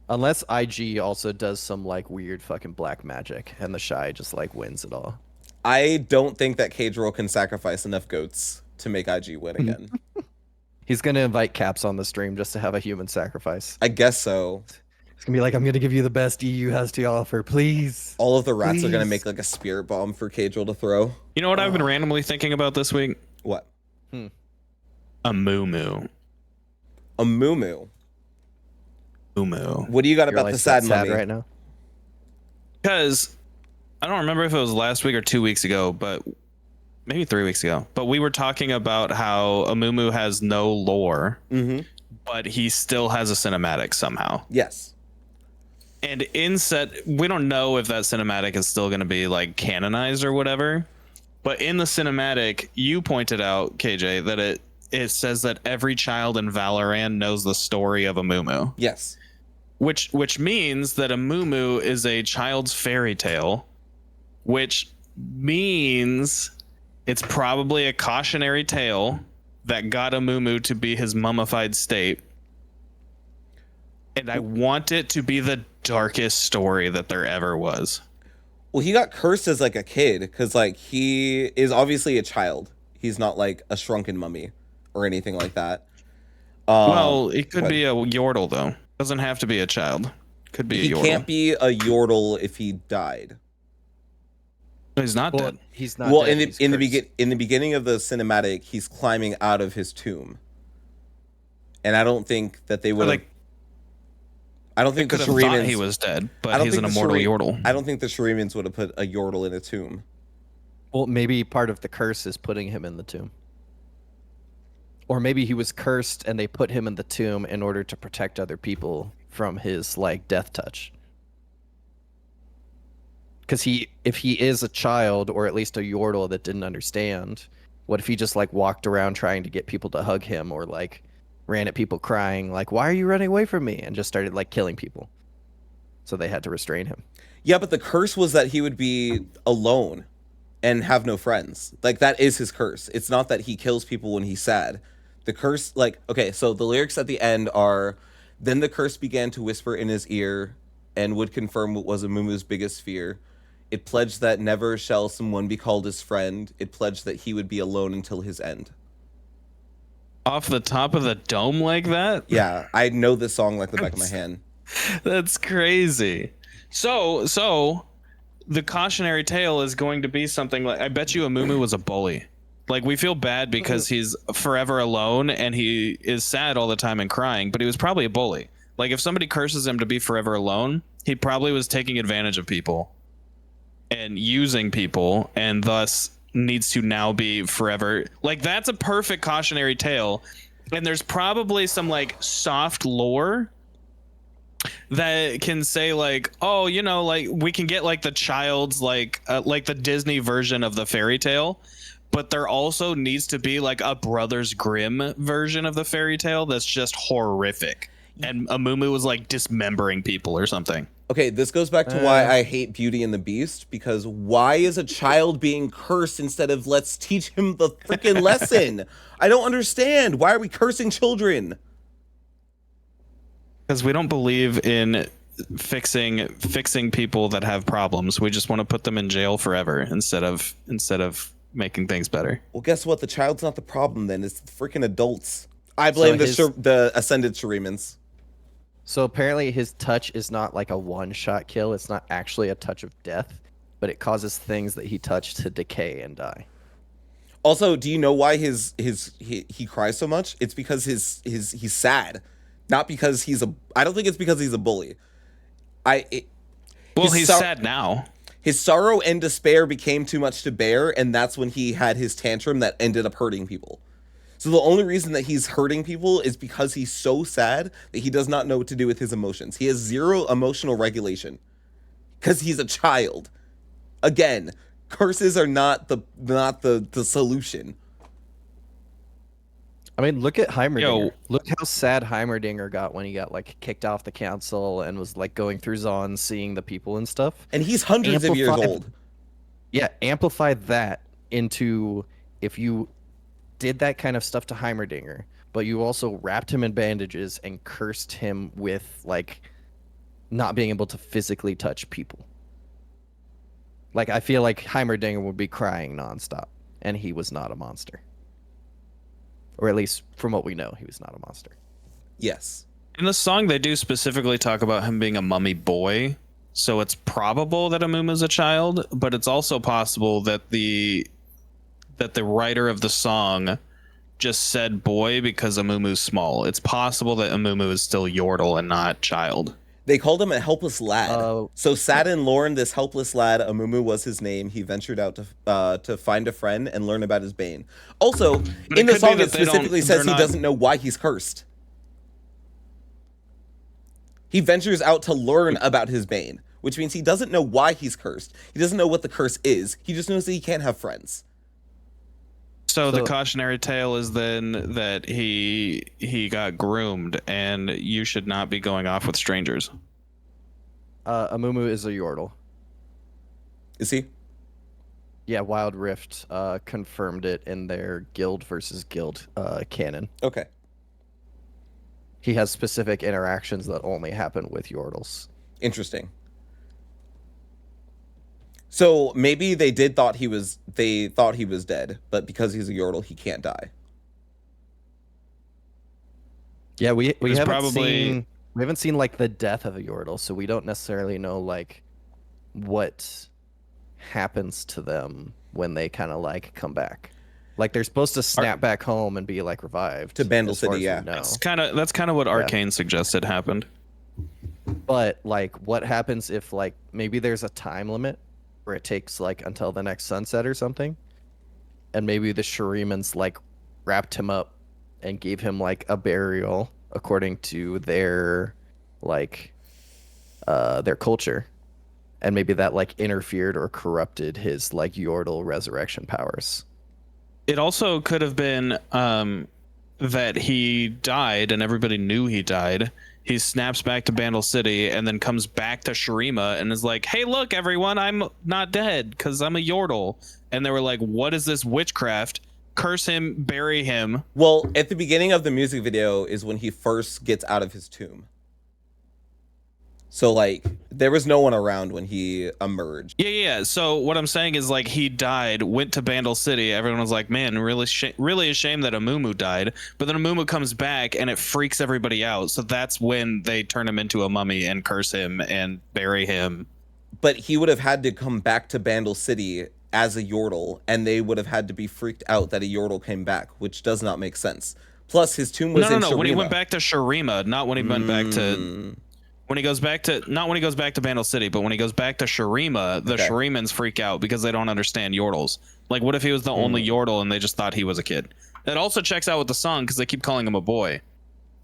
S3: IG also does some like weird fucking black magic and the Shy just like wins it all.
S2: I don't think that K-Drill can sacrifice enough goats to make IG win again.
S3: He's gonna invite Caps on the stream just to have a human sacrifice.
S2: I guess so.
S3: It's gonna be like, I'm gonna give you the best EU has to offer, please.
S2: All of the rats are going to
S3: Please.
S2: make like a spirit bomb for K-Drill to throw.
S1: You know what I've been randomly thinking about this week?
S2: What?
S1: A moo.
S2: A moo.
S1: Moo.
S2: What do you got
S3: You're
S2: about
S3: like
S2: the sad
S3: sad
S2: mummy?
S3: right now.
S1: Because I don't remember if it was last week or 2 weeks ago, but maybe 3 weeks ago. But we were talking about how Amumu has no lore, but he still has a cinematic somehow.
S2: Yes.
S1: And in set, we don't know if that cinematic is still going to be like canonized or whatever. But in the cinematic, you pointed out, KJ, that it says that every child in Valorant knows the story of Amumu,
S2: Yes.
S1: which means that Amumu is a child's fairy tale, which means it's probably a cautionary tale that got Amumu to be his mummified state. And I want it to be the darkest story that there ever was.
S2: Well, he got cursed as like a kid because like he is obviously a child. He's not like a shrunken mummy or anything like that.
S1: Well, it could
S2: what?
S1: be a Yordle though. Doesn't have to be a child. Could be
S2: He
S1: a Yordle.
S2: can't be a Yordle if he died.
S1: He's not
S3: Well,
S1: dead.
S3: he's not.
S2: Well,
S3: dead,
S2: in
S3: he's
S2: the
S3: cursed.
S2: in the beginning of the cinematic, he's climbing out of his tomb, and I don't think that they would
S1: like,
S2: I don't think the
S1: could have thought
S2: Shuremans.
S1: he was dead,
S2: I
S1: but
S2: don't
S1: he's an
S2: think the
S1: immortal
S2: Shuri-
S1: Yordle.
S2: I don't think the Shuremans would have put a Yordle in a tomb.
S3: Well, maybe part of the curse is putting him in the tomb. Or maybe he was cursed and they put him in the tomb in order to protect other people from his like death touch. Because if he is a child or at least a Yordle that didn't understand, what if he just like walked around trying to get people to hug him or like ran at people crying like, why are you running away from me? And just started like killing people. So they had to restrain him.
S2: Yeah, but the curse was that he would be alone and have no friends. Like that is his curse. It's not that he kills people when he's sad. The curse, like, okay, so the lyrics at the end are, then the curse began to whisper in his ear and would confirm what was Amumu's biggest fear. It pledged that never shall someone be called his friend. It pledged that he would be alone until his end.
S1: Off the top of the dome like that?
S2: Yeah, I know this song like the back of my hand.
S1: That's crazy. So the cautionary tale is going to be something like, I bet you Amumu was a bully. Like, we feel bad because he's forever alone and he is sad all the time and crying, but he was probably a bully. Like, if somebody curses him to be forever alone, he probably was taking advantage of people and using people, and thus needs to now be forever. Like, that's a perfect cautionary tale. And there's probably some like soft lore that can say like, oh, you know, like we can get like the child's like the Disney version of the fairy tale, but there also needs to be like a Brothers Grimm version of the fairy tale that's just horrific. And Amumu was like dismembering people or something.
S2: Okay, this goes back to why I hate Beauty and the Beast, because why is a child being cursed instead of let's teach him the freaking lesson? I don't understand. Why are we cursing children?
S1: Because we don't believe in fixing people that have problems. We just want to put them in jail forever instead of making things better.
S2: Well, guess what? The child's not the problem then. It's the freaking adults. I blame the Ascended Shirimans.
S3: So apparently his touch is not like a one-shot kill. It's not actually a touch of death, but it causes things that he touched to decay and die.
S2: Also, do you know why he cries so much? It's because he's sad, not because I don't think it's because he's a bully.
S1: He's sad now.
S2: His sorrow and despair became too much to bear, and that's when he had his tantrum that ended up hurting people. So the only reason that he's hurting people is because he's so sad that he does not know what to do with his emotions. He has zero emotional regulation because he's a child. Again, curses are not the solution.
S3: I mean, look at Heimerdinger. Look how sad Heimerdinger got when he got like kicked off the council and was like going through Zon, seeing the people and stuff.
S2: And he's hundreds of years old.
S3: Yeah, amplify that into if you did that kind of stuff to Heimerdinger, but you also wrapped him in bandages and cursed him with like not being able to physically touch people. Like, I feel like Heimerdinger would be crying nonstop, and he was not a monster. Or at least from what we know, he was not a monster.
S2: Yes.
S1: In the song, they do specifically talk about him being a mummy boy, so it's probable that Amumu's a child, but it's also possible that the writer of the song just said boy because Amumu's small. It's possible that Amumu is still Yordle and not child.
S2: They called him a helpless lad. So Sadin Lorn, this helpless lad, Amumu was his name. He ventured out to find a friend and learn about his bane. Also, in the song, it specifically says he doesn't know why he's cursed. He ventures out to learn about his bane, which means he doesn't know why he's cursed. He doesn't know what the curse is. He just knows that he can't have friends.
S1: So the cautionary tale is then that he got groomed, and you should not be going off with strangers.
S3: Amumu is a Yordle.
S2: Is he?
S3: Yeah, Wild Rift confirmed it in their guild versus guild canon.
S2: Okay.
S3: He has specific interactions that only happen with Yordles.
S2: Interesting. So maybe they thought he was dead, but because he's a Yordle, he can't die.
S3: Yeah, we haven't seen like the death of a Yordle, so we don't necessarily know like what happens to them when they kind of like come back. Like they're supposed to snap back home and be like revived
S2: to Bandle City. Yeah,
S1: that's kind of what Arcane suggested happened.
S3: But like, what happens if like maybe there's a time limit where it takes like until the next sunset or something, and maybe the Shirimans like wrapped him up and gave him like a burial according to their like their culture, and maybe that like interfered or corrupted his like Yordle resurrection powers.
S1: It also could have been that he died and everybody knew he died. He snaps back to Bandle City and then comes back to Shurima and is like, hey, look, everyone, I'm not dead because I'm a Yordle. And they were like, what is this witchcraft? Curse him, bury him.
S2: Well, at the beginning of the music video is when he first gets out of his tomb. So, like, there was no one around when he emerged.
S1: Yeah. So what I'm saying is, like, he died, went to Bandle City. Everyone was like, man, really a shame that Amumu died. But then Amumu comes back, and it freaks everybody out. So that's when they turn him into a mummy and curse him and bury him.
S2: But he would have had to come back to Bandle City as a Yordle, and they would have had to be freaked out that a Yordle came back, which does not make sense. Plus, his tomb was in Shurima.
S1: When he went back to Shurima, not when he went back to... When he goes back to, not when he goes back to Bandle City, but when he goes back to Shurima, the Shirimans freak out because they don't understand Yordles. Like, what if he was the only Yordle and they just thought he was a kid? It also checks out with the song because they keep calling him a boy.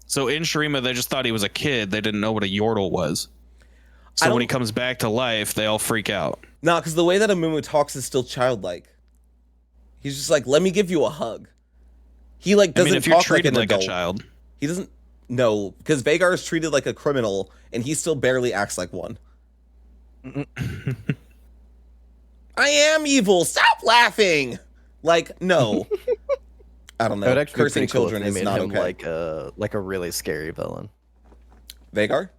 S1: So in Shurima, they just thought he was a kid. They didn't know what a Yordle was. So when he comes back to life, they all freak out.
S2: Nah, because the way that Amumu talks is still childlike. He's just like, let me give you a hug. He like
S1: I
S2: doesn't
S1: mean, if you're
S2: talk like
S1: treated
S2: an
S1: like a
S2: adult.
S1: child,
S2: He doesn't. No, because Vagar is treated like a criminal, and he still barely acts like one. I am evil. Stop laughing. Like, no. I don't
S3: That would
S2: know.
S3: actually be
S2: Cursing
S3: pretty cool if
S2: children
S3: they
S2: is
S3: made
S2: not
S3: him
S2: okay.
S3: like a really scary villain.
S2: Vagar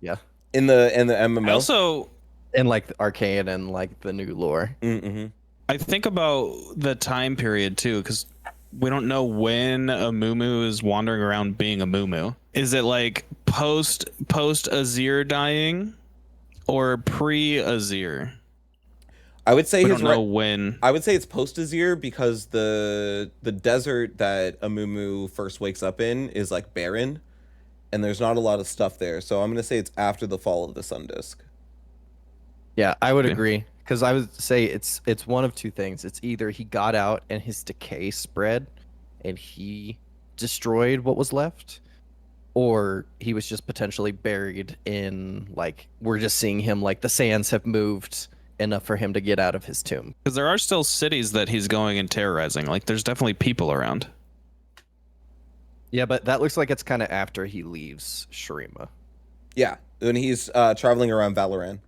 S3: Yeah.
S2: in the MMO.
S1: I also
S3: And like Arcane and like the new lore.
S2: Mm-hmm.
S1: I think about the time period too, because we don't know when a Mumu is wandering around being a Mumu. Is it like post Azir dying, or pre Azir?
S2: I would say
S1: We
S2: his
S1: don't know when.
S2: I would say it's post Azir because the desert that Amumu first wakes up in is like barren, and there's not a lot of stuff there. So I'm gonna say it's after the fall of the Sun Disk.
S3: Yeah, I would
S1: Okay.
S3: agree. Because I would say it's one of two things. It's either he got out and his decay spread and he destroyed what was left, or he was just potentially buried in like we're just seeing him like the sands have moved enough for him to get out of his tomb.
S1: Because there are still cities that he's going and terrorizing. Like there's definitely people around.
S3: Yeah, but that looks like it's kind of after he leaves Shurima.
S2: Yeah, when he's traveling around Valoran.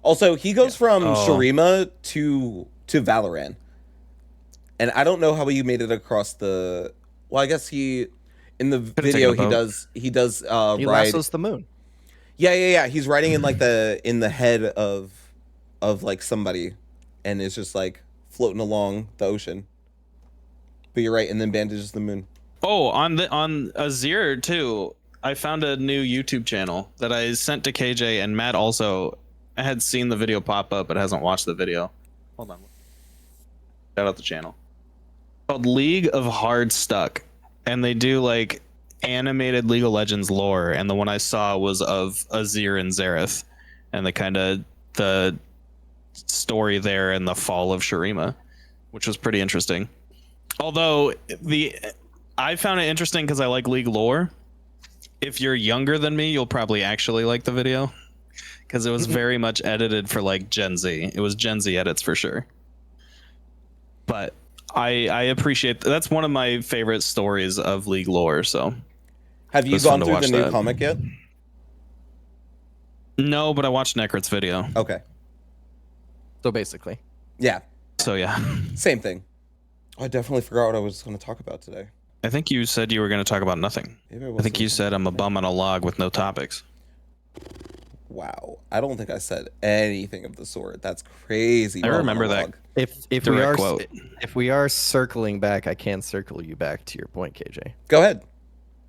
S2: Also, he goes from
S1: Oh.
S2: Shurima to Valoran, and I don't know how you made it across the. Well, I guess he in the
S1: taken
S2: video
S1: a boat.
S2: he does
S3: He
S2: ride.
S3: lassos the moon.
S2: Yeah. He's riding in like the head of like somebody, and is just like floating along the ocean. But you're right, and then bandages the moon.
S1: Oh, on Azir too. I found a new YouTube channel that I sent to KJ, and Matt also had seen the video pop up but hasn't watched the video. Hold on. Shout out the channel. Called League of Hard Stuck, and they do like animated League of Legends lore, and the one I saw was of Azir and Xerath, and the story there and the fall of Shurima, which was pretty interesting. Although I found it interesting because I like League lore. If you're younger than me, you'll probably actually like the video because it was very much edited for like Gen Z. It was Gen Z edits for sure. But I appreciate that's one of my favorite stories of League lore. So
S2: Have you
S1: was fun
S2: gone
S1: to
S2: through the
S1: watch
S2: new
S1: that.
S2: comic yet?
S1: no, but I watched Necrot's video.
S2: Okay.
S3: So basically,
S2: Yeah,
S1: So yeah,
S2: same thing. Oh, I definitely forgot what I was going to talk about today.
S1: I think you said you were going to talk about nothing.
S2: Maybe
S1: I think you said I'm a bum on a log with no topics.
S2: Wow, I don't think I said anything of the sort. That's crazy.
S1: I remember that.
S2: monologue.
S1: Direct
S3: if we are circling back, I can circle you back to your point, KJ.
S2: Go ahead.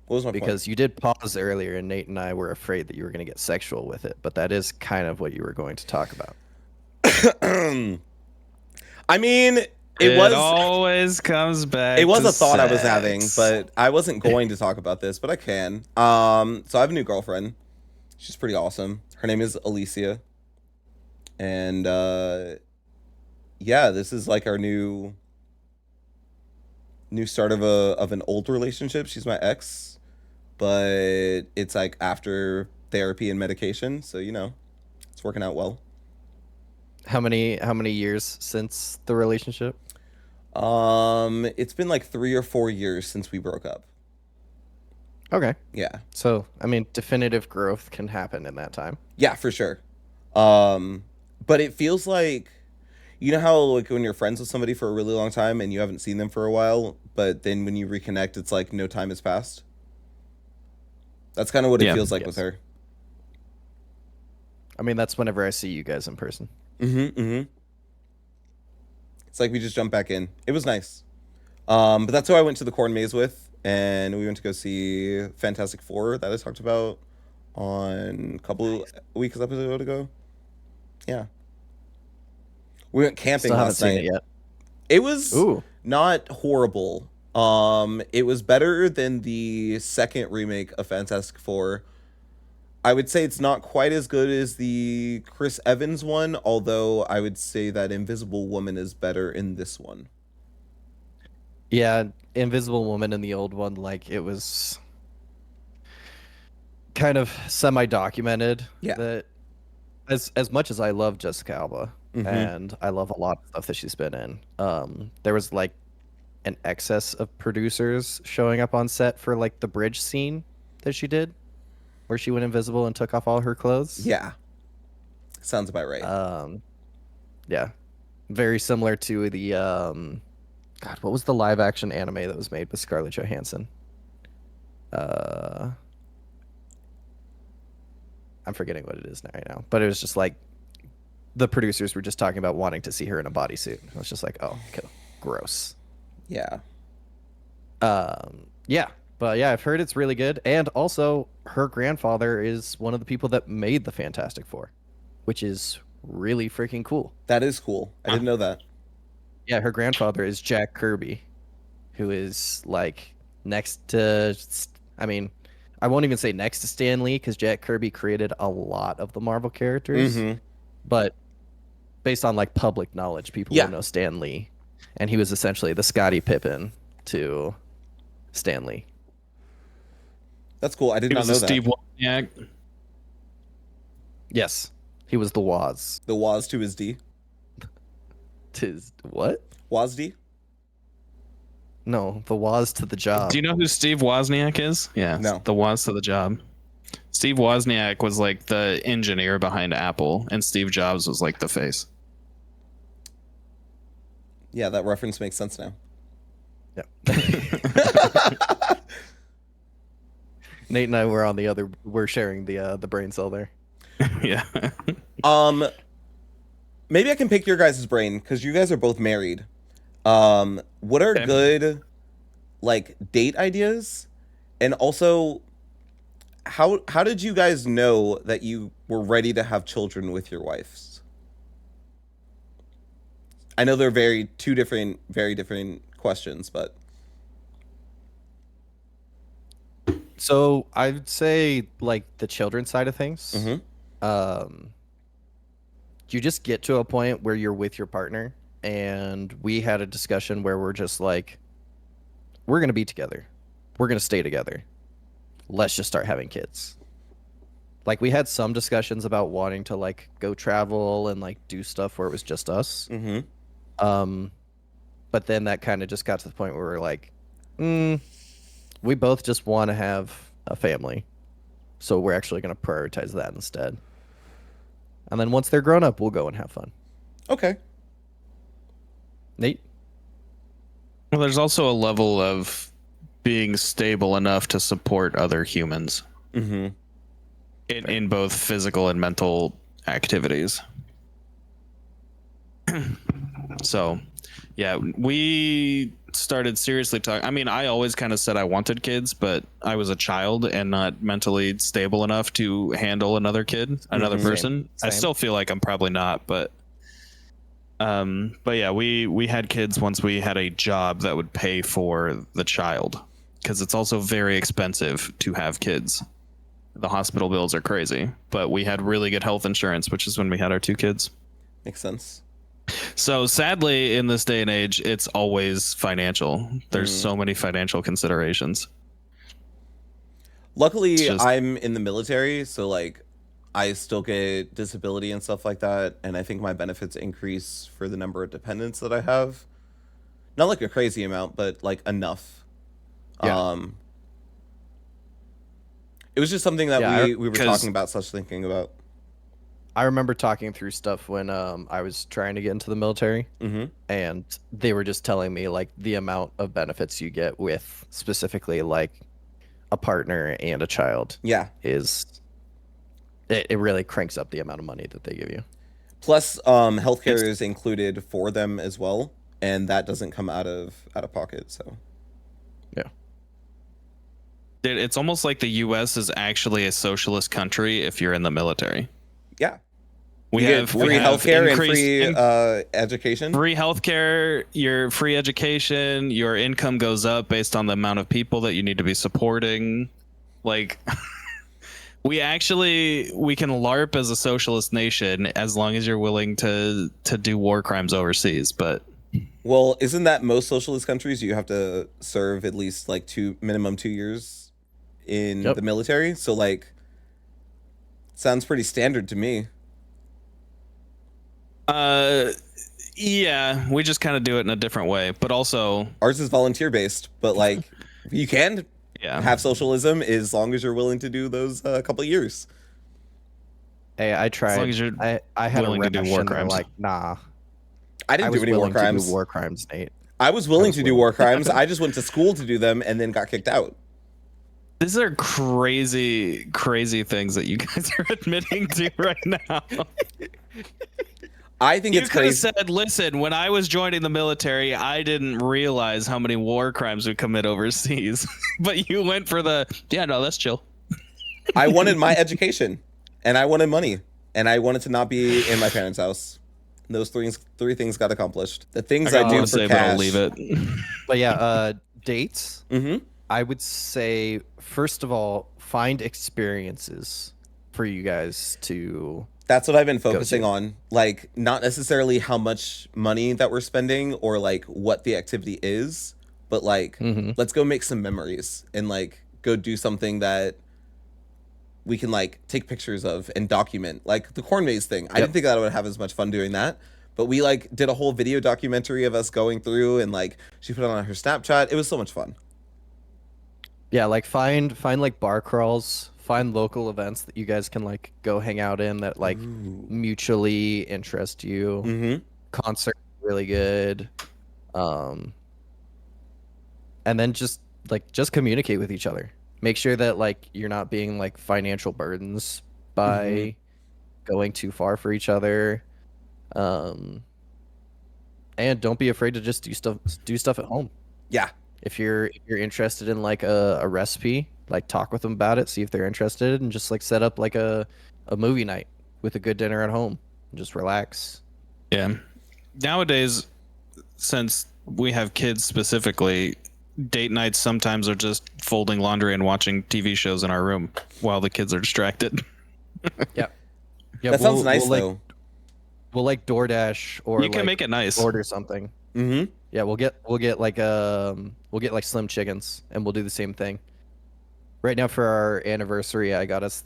S2: What was my
S3: Because you did pause earlier, and Nate and I were afraid that you were going to get sexual with it, but that is kind of what you were going to talk about.
S2: point? I mean, it was
S1: always comes back.
S2: it was
S1: to
S2: a thought I was
S1: sex.
S2: having, but I wasn't going to talk about this, but I can. So I have a new girlfriend. She's pretty awesome. Her name is Alicia. And yeah, this is like our new start of an old relationship. She's my ex, but it's like after therapy and medication, so you know, it's working out well.
S3: How many years since the relationship?
S2: It's been like 3 or 4 years since we broke up.
S3: Okay.
S2: Yeah.
S3: So, I mean, definitive growth can happen in that time.
S2: Yeah, for sure. But it feels like, you know how like when you're friends with somebody for a really long time and you haven't seen them for a while, but then when you reconnect, it's like no time has passed. That's kind of what it
S1: Yeah.
S2: feels like with
S3: Yes.
S2: her.
S3: I mean, that's whenever I see you guys in person.
S2: It's like we just jumped back in. It was nice. But that's who I went to the corn maze with, and we went to go see Fantastic Four that I talked about on a couple weeks episode ago. Yeah. We went camping
S3: Still haven't
S2: last
S3: seen
S2: night.
S3: it yet.
S2: It was
S3: Ooh.
S2: not horrible. It was better than the second remake of Fantastic Four. I would say it's not quite as good as the Chris Evans one, although I would say that Invisible Woman is better in this one.
S3: Yeah, Invisible Woman in the old one, like it was kind of semi-documented.
S2: Yeah.
S3: That as much as I love Jessica Alba,
S2: Mhm.
S3: and I love a lot of stuff that she's been in. There was like an excess of producers showing up on set for like the bridge scene that she did, where she went invisible and took off all her clothes.
S2: Yeah. Sounds about right.
S3: Yeah, very similar to the God, what was the live action anime that was made with Scarlett Johansson? I'm forgetting what it is right now, but it was just like the producers were just talking about wanting to see her in a bodysuit. I was just like, oh, okay, gross.
S2: Yeah.
S3: Yeah, but yeah, I've heard it's really good, and also her grandfather is one of the people that made the Fantastic Four, which is really freaking cool.
S2: That is cool. I didn't know that.
S3: Yeah, her grandfather is Jack Kirby, who is like next to, I mean, I won't even say next to Stan Lee because Jack Kirby created a lot of the Marvel characters,
S2: Mhm.
S3: but based on like public knowledge, people
S2: Yeah.
S3: will know Stan Lee, and he was essentially the Scottie Pippen to Stan Lee.
S2: That's cool. I did
S1: He
S2: not
S1: was
S2: know
S1: a
S2: that.
S1: Steve Wozniak.
S3: Yes, he was the Woz.
S2: The Woz to his D.
S3: Tis what?
S2: Wozd?
S3: No, the Woz to the job.
S1: Do you know who Steve Wozniak is? Yeah,
S2: No.
S1: the Woz to the job. Steve Wozniak was like the engineer behind Apple, and Steve Jobs was like the face.
S2: Yeah, that reference makes sense now.
S3: Yeah. Nate and I were on the other. We're sharing the brain cell there.
S1: Yeah.
S2: Maybe I can pick your guys' brain because you guys are both married. What are
S1: Okay.
S2: good like date ideas? And also how did you guys know that you were ready to have children with your wives? I know they're very different questions, but
S3: So I'd say like the children's side of things.
S2: Mhm.
S3: You just get to a point where you're with your partner, and we had a discussion where we're just like, we're gonna be together, we're gonna stay together. Let's just start having kids. Like we had some discussions about wanting to like go travel and like do stuff where it was just us.
S2: Mhm.
S3: But then that kind of just got to the point where we're like, we both just want to have a family. So we're actually going to prioritize that instead. And then once they're grown up, we'll go and have fun.
S2: Okay.
S3: Nate?
S1: Well, there's also a level of being stable enough to support other humans
S2: Mhm.
S1: in both physical and mental activities. So, yeah, we started seriously talking. I mean, I always kind of said I wanted kids, but I was a child and not mentally stable enough to handle another kid, another
S2: Mhm.
S1: person. I
S3: Same.
S1: still feel like I'm probably not, but yeah, we had kids once we had a job that would pay for the child, because it's also very expensive to have kids. The hospital bills are crazy, but we had really good health insurance, which is when we had our two kids.
S2: Makes sense.
S1: So sadly, in this day and age, it's always financial. There's so many financial considerations.
S2: Luckily,
S1: It's just-
S2: I'm in the military, so like I still get disability and stuff like that, and I think my benefits increase for the number of dependents that I have. Not like a crazy amount, but like enough.
S3: Yeah.
S2: It was just something that
S3: Yeah,
S2: we were
S1: 'cause-
S2: talking about, such thinking about.
S3: I remember talking through stuff when I was trying to get into the military,
S2: Mm-hmm.
S3: and they were just telling me like the amount of benefits you get with specifically like a partner and a child
S2: Yeah.
S3: is it really cranks up the amount of money that they give you.
S2: Plus, healthcare is included for them as well, and that doesn't come out of pocket. So
S1: Dude, it's almost like the U.S. is actually a socialist country if you're in the military.
S2: yeah,
S1: We
S2: you
S1: have
S2: get free healthcare and
S1: increased
S2: free education.
S1: free healthcare, your free education, your income goes up based on the amount of people that you need to be supporting. Like, we can LARP as a socialist nation as long as you're willing to do war crimes overseas. But
S2: Well, isn't that most socialist countries? You have to serve at least like minimum 2 years in
S3: Yep.
S2: the military. So like, sounds pretty standard to me.
S1: Yeah, we just kind of do it in a different way, but also,
S2: Ours is volunteer based, but like you can
S1: yeah.
S2: have socialism as long as you're willing to do those couple of years.
S3: Hey, I tried.
S1: long as you're
S3: I had
S1: willing
S3: a
S1: to do
S3: rash
S1: war
S3: and they're
S1: crimes.
S3: like, nah.
S2: I
S3: I
S2: didn't
S3: was
S2: do any war
S3: willing to
S2: crimes.
S3: do war crimes, Nate.
S2: I was willing
S3: was
S2: to do
S3: willing.
S2: war crimes. I just went to school to do them and then got kicked out.
S1: These are crazy, crazy things that you guys are admitting to right now.
S2: I think
S1: You
S2: it's
S1: could have
S2: crazy.
S1: said, listen, when I was joining the military, I didn't realize how many war crimes we commit overseas. But you went for yeah, no, that's chill.
S2: I wanted my education, and I wanted money, and I wanted to not be in my parents' house. Those three things got accomplished. The things I,
S1: got
S2: do
S1: more
S2: for
S1: to say,
S2: cash.
S1: but I'll leave it.
S3: But yeah, dates.
S2: Mm-hmm.
S3: I would say, first of all, find experiences for you guys to.
S2: That's what I've been focusing
S3: to.
S2: on. Like, not necessarily how much money that we're spending or like what the activity is, but like,
S3: Mhm.
S2: let's go make some memories and like go do something that we can like take pictures of and document. Like the corn maze thing. I didn't think that I would have as much fun doing that. But we like did a whole video documentary of us going through and like she put it on her Snapchat. It was so much fun.
S3: Yeah, like find like bar crawls, find local events that you guys can like go hang out in that like mutually interest you.
S2: Mm-hmm.
S3: Concert really good. And then just communicate with each other. Make sure that like you're not being like financial burdens by going too far for each other. And don't be afraid to just do stuff at home.
S2: Yeah.
S3: If you're interested in like a recipe, like talk with them about it, see if they're interested, and just like set up like a movie night with a good dinner at home. Just relax.
S1: Yeah. Nowadays, since we have kids specifically, date nights sometimes are just folding laundry and watching TV shows in our room while the kids are distracted.
S3: Yeah,
S2: That sounds nice
S3: we'll,
S2: though.
S3: Like, we'll like DoorDash or
S1: You can
S3: like,
S1: make it nice.
S3: order something.
S2: Mm-hmm.
S3: Yeah, we'll get like Slim Chickens and we'll do the same thing. Right now for our anniversary, I got us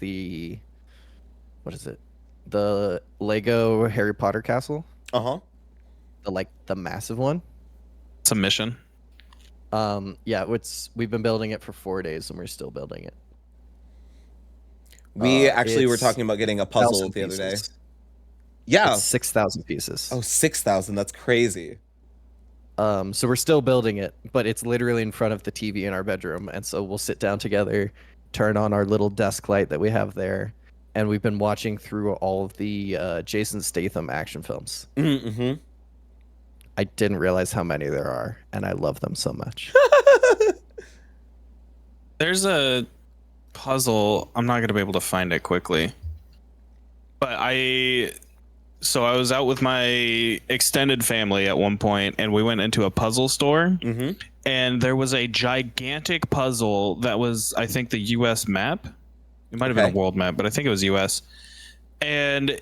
S3: what is it? The Lego Harry Potter castle,
S2: Uh-huh.
S3: the massive one.
S1: It's a mission.
S3: Yeah, we've been building it for 4 days and we're still building it.
S2: We actually were
S3: it's
S2: talking about getting a puzzle
S3: 1,000
S2: the other day.
S3: pieces.
S2: Yeah.
S3: It's 6,000 pieces.
S2: Oh, 6,000. That's crazy.
S3: So we're still building it, but it's literally in front of the TV in our bedroom, and so we'll sit down together, turn on our little desk light that we have there, and we've been watching through all of the Jason Statham action films.
S2: Mm-hmm.
S3: I didn't realize how many there are, and I love them so much.
S1: There's a puzzle. I'm not going to be able to find it quickly. But so I was out with my extended family at one point, and we went into a puzzle store,
S2: Mm-hmm.
S1: and there was a gigantic puzzle that was, I think, the U.S. map. It might have been
S2: Okay.
S1: a world map, but I think it was U.S. And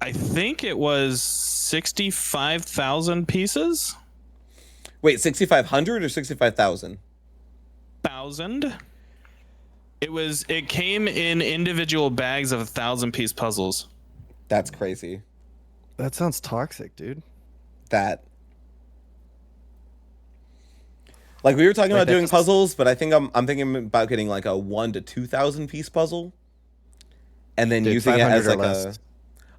S1: I think it was 65,000 pieces.
S2: Wait, 6,500 or 65,000?
S1: 1,000. It came in individual bags of 1,000-piece puzzles.
S2: That's crazy.
S3: That sounds toxic, dude.
S2: That. Like we were talking
S3: Like
S2: about
S3: that
S2: doing
S3: just-
S2: puzzles, but I think I'm thinking about getting like a 1,000 to 2,000 piece puzzle, and then
S3: Dude,
S2: using it
S3: 500
S2: as
S3: or
S2: like
S3: less.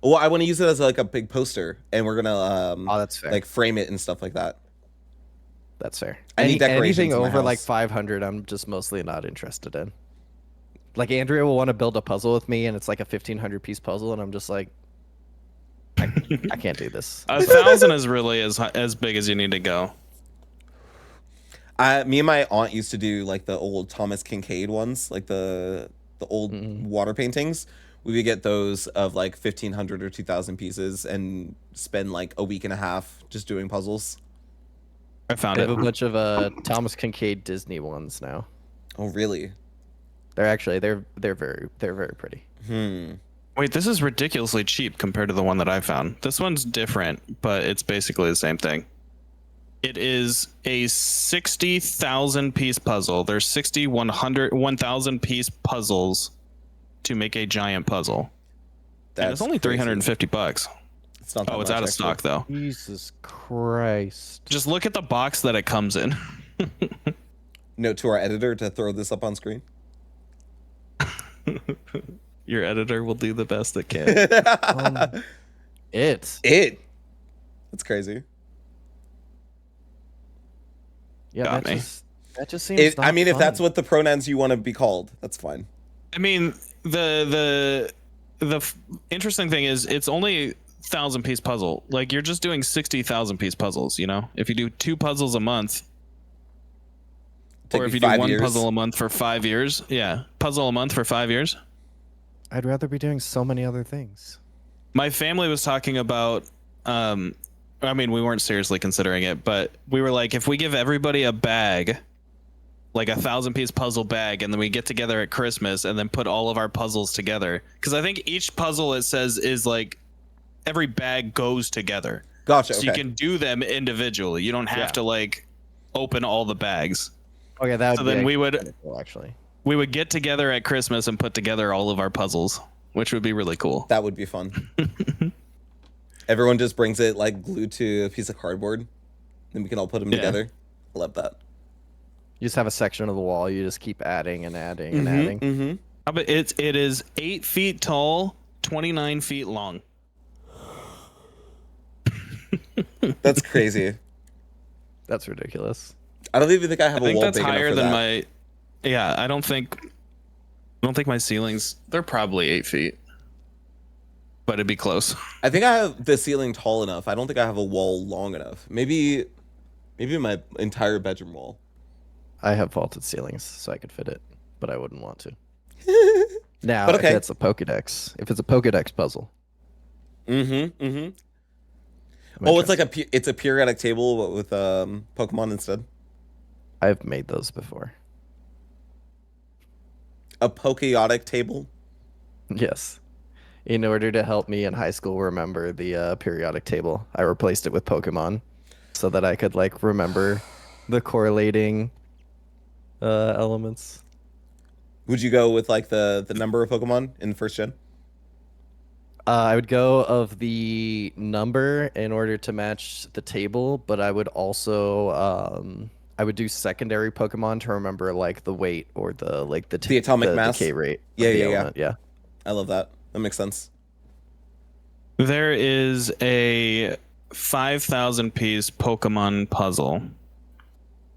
S2: Well, I want to use it as like a big poster, and we're gonna
S3: Oh, that's fair.
S2: like frame it and stuff like that.
S3: That's fair.
S2: I need decorations
S3: Anything
S2: in my
S3: over like
S2: house.
S3: 500, I'm just mostly not interested in. Like Andrea will want to build a puzzle with me, and it's like a 1,500 piece puzzle, and I'm just like, I can't do this.
S1: 1,000 is really as big as you need to go.
S2: Me and my aunt used to do like the old Thomas Kincaid ones, like the old water paintings. We would get those of like 1,500 or 2,000 pieces and spend like a week and a half just doing puzzles.
S1: I found
S3: I
S1: it.
S3: have a bunch of Thomas Kincaid Disney ones now.
S2: Oh, really?
S3: They're very pretty.
S1: Wait, this is ridiculously cheap compared to the one that I found. This one's different, but it's basically the same thing. It is a 60,000 piece puzzle. There's 1,000 piece puzzles to make a giant puzzle. And it's only
S2: crazy.
S1: $350.
S2: It's not that
S1: Oh, it's
S2: much,
S1: out of
S2: actually.
S1: stock though.
S3: Jesus Christ.
S1: Just look at the box that it comes in.
S2: Note to our editor to throw this up on screen.
S1: Your editor will do the best it can.
S3: It.
S2: That's crazy.
S3: Yeah,
S1: Got me.
S3: that just seems.
S2: I mean, if that's
S3: fun.
S2: what the pronouns you want to be called, that's fine.
S1: I mean, the interesting thing is it's only 1,000-piece puzzle. Like you're just doing 60,000-piece puzzles. You know, if you do 2 puzzles a month,
S2: Take
S1: or
S2: me
S1: if you do
S2: 5
S1: one
S2: years.
S1: puzzle a month for 5 years, puzzle a month for 5 years.
S3: I'd rather be doing so many other things.
S1: My family was talking about. I mean, we weren't seriously considering it, but we were like, if we give everybody a bag, like 1,000-piece puzzle bag, and then we get together at Christmas and then put all of our puzzles together, because I think each puzzle it says is like every bag goes together,
S2: Gotcha.
S1: so
S2: Okay.
S1: you can do them individually. You don't have
S3: Yeah.
S1: to like open all the bags.
S3: Okay, that would
S1: So
S3: be
S1: then we would
S3: kinda cool, actually.
S1: get together at Christmas and put together all of our puzzles, which would be really cool.
S2: That would be fun. Everyone just brings it like glued to a piece of cardboard. Then we can all put them
S1: Yeah.
S2: together. Love that.
S3: You just have a section of the wall. You just keep adding and adding and adding.
S2: Mm-hmm.
S1: But it is 8 feet tall, 29 feet long.
S2: That's crazy.
S3: That's ridiculous.
S2: I don't even think I have
S1: I
S2: a
S1: think
S2: wall
S1: that's
S2: big
S1: higher
S2: enough for
S1: than
S2: that.
S1: my. Yeah, I don't think my ceilings. They're probably 8 feet, but it'd be close.
S2: I think I have the ceiling tall enough. I don't think I have a wall long enough. Maybe my entire bedroom wall.
S3: I have vaulted ceilings, so I could fit it, but I wouldn't want to. Now,
S2: But okay.
S3: if it's a Pokédex puzzle.
S2: Mm-hmm. Mm-hmm.
S3: I'm
S2: Oh, it's like
S3: interested.
S2: it's a periodic table but with Pokemon instead.
S3: I've made those before.
S2: A Pokeotic table.
S3: Yes. In order to help me in high school remember the periodic table, I replaced it with Pokemon so that I could like remember the correlating elements.
S2: Would you go with like the number of Pokemon in first gen?
S3: I would go of the number in order to match the table, but I would also I would do secondary Pokemon to remember like the weight or the like
S2: The atomic mass?
S3: decay rate. of
S2: Yeah,
S3: the
S2: yeah, yeah.
S3: element, yeah.
S2: I love that. That makes sense.
S1: There is a 5,000-piece Pokemon puzzle,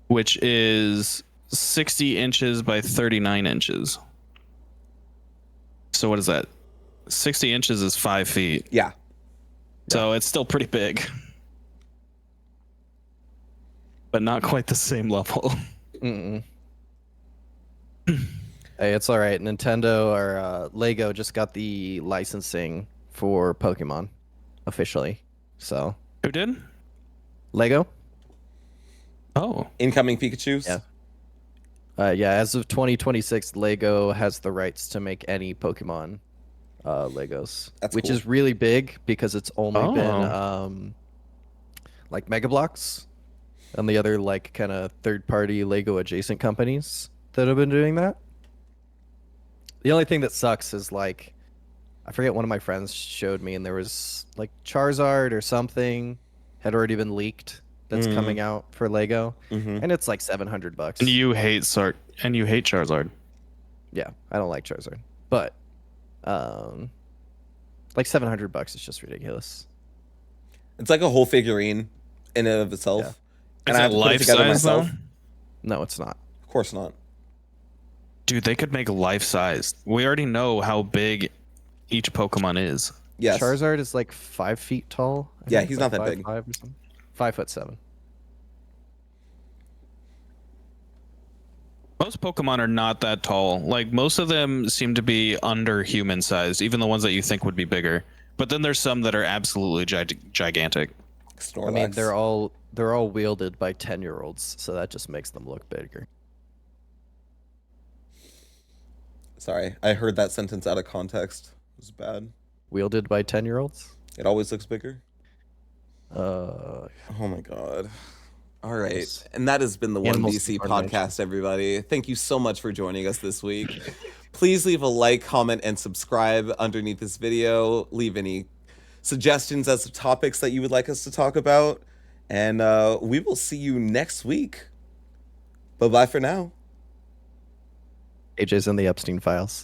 S1: which is 60 inches by 39 inches. So what is that? 60 inches is 5 feet.
S2: Yeah.
S1: So it's still pretty big. But not quite the same level.
S3: Mm-mm. Hey, it's all right. Nintendo or Lego just got the licensing for Pokemon officially. So
S1: Who did?
S3: Lego,
S1: Oh.
S2: Incoming Pikachu's.
S3: Yeah. Yeah, as of 2026, Lego has the rights to make any Pokemon Legos,
S2: That's
S3: which
S2: cool.
S3: is really big because it's only been
S1: Oh.
S3: like Mega Bloks and the other like kind of third-party Lego adjacent companies that have been doing that. The only thing that sucks is like I forget, one of my friends showed me and there was like Charizard or something had already been leaked that's
S2: Mm.
S3: coming out for Lego,
S2: Mm-hmm.
S3: and it's like $700.
S1: And you hate Charizard.
S3: Yeah, I don't like Charizard, but like $700 is just ridiculous.
S2: It's like a whole figurine in and of itself.
S3: Yeah.
S2: And
S1: Is
S2: I have
S1: it
S2: to put it
S1: life
S2: together
S1: size though?
S2: myself.
S3: No, it's not.
S2: Of course not.
S1: Dude, they could make life size. We already know how big each Pokemon is.
S2: Yes.
S3: Charizard is like 5 feet tall. I
S2: Yeah,
S3: think,
S2: he's
S3: like
S2: not that big.
S3: 5'5" or something. 5'7".
S1: Most Pokemon are not that tall. Like most of them seem to be under human sized, even the ones that you think would be bigger. But then there's some that are absolutely gigantic.
S2: Snorlax.
S3: I mean, they're all wielded by 10-year-olds, so that just makes them look bigger.
S2: Sorry, I heard that sentence out of context. It was bad.
S3: Wielded by 10-year-olds?
S2: It always looks bigger.
S3: Uh,
S2: Oh my god. All right.
S3: Yes.
S2: And that has been the
S3: Animals
S2: 1BC
S3: are
S2: podcast, everybody. Thank you so much for joining us this week. Please leave a like, comment, and subscribe underneath this video. Leave any suggestions as to topics that you would like us to talk about. And we will see you next week. Bye bye for now.
S3: AJ's in the Epstein files.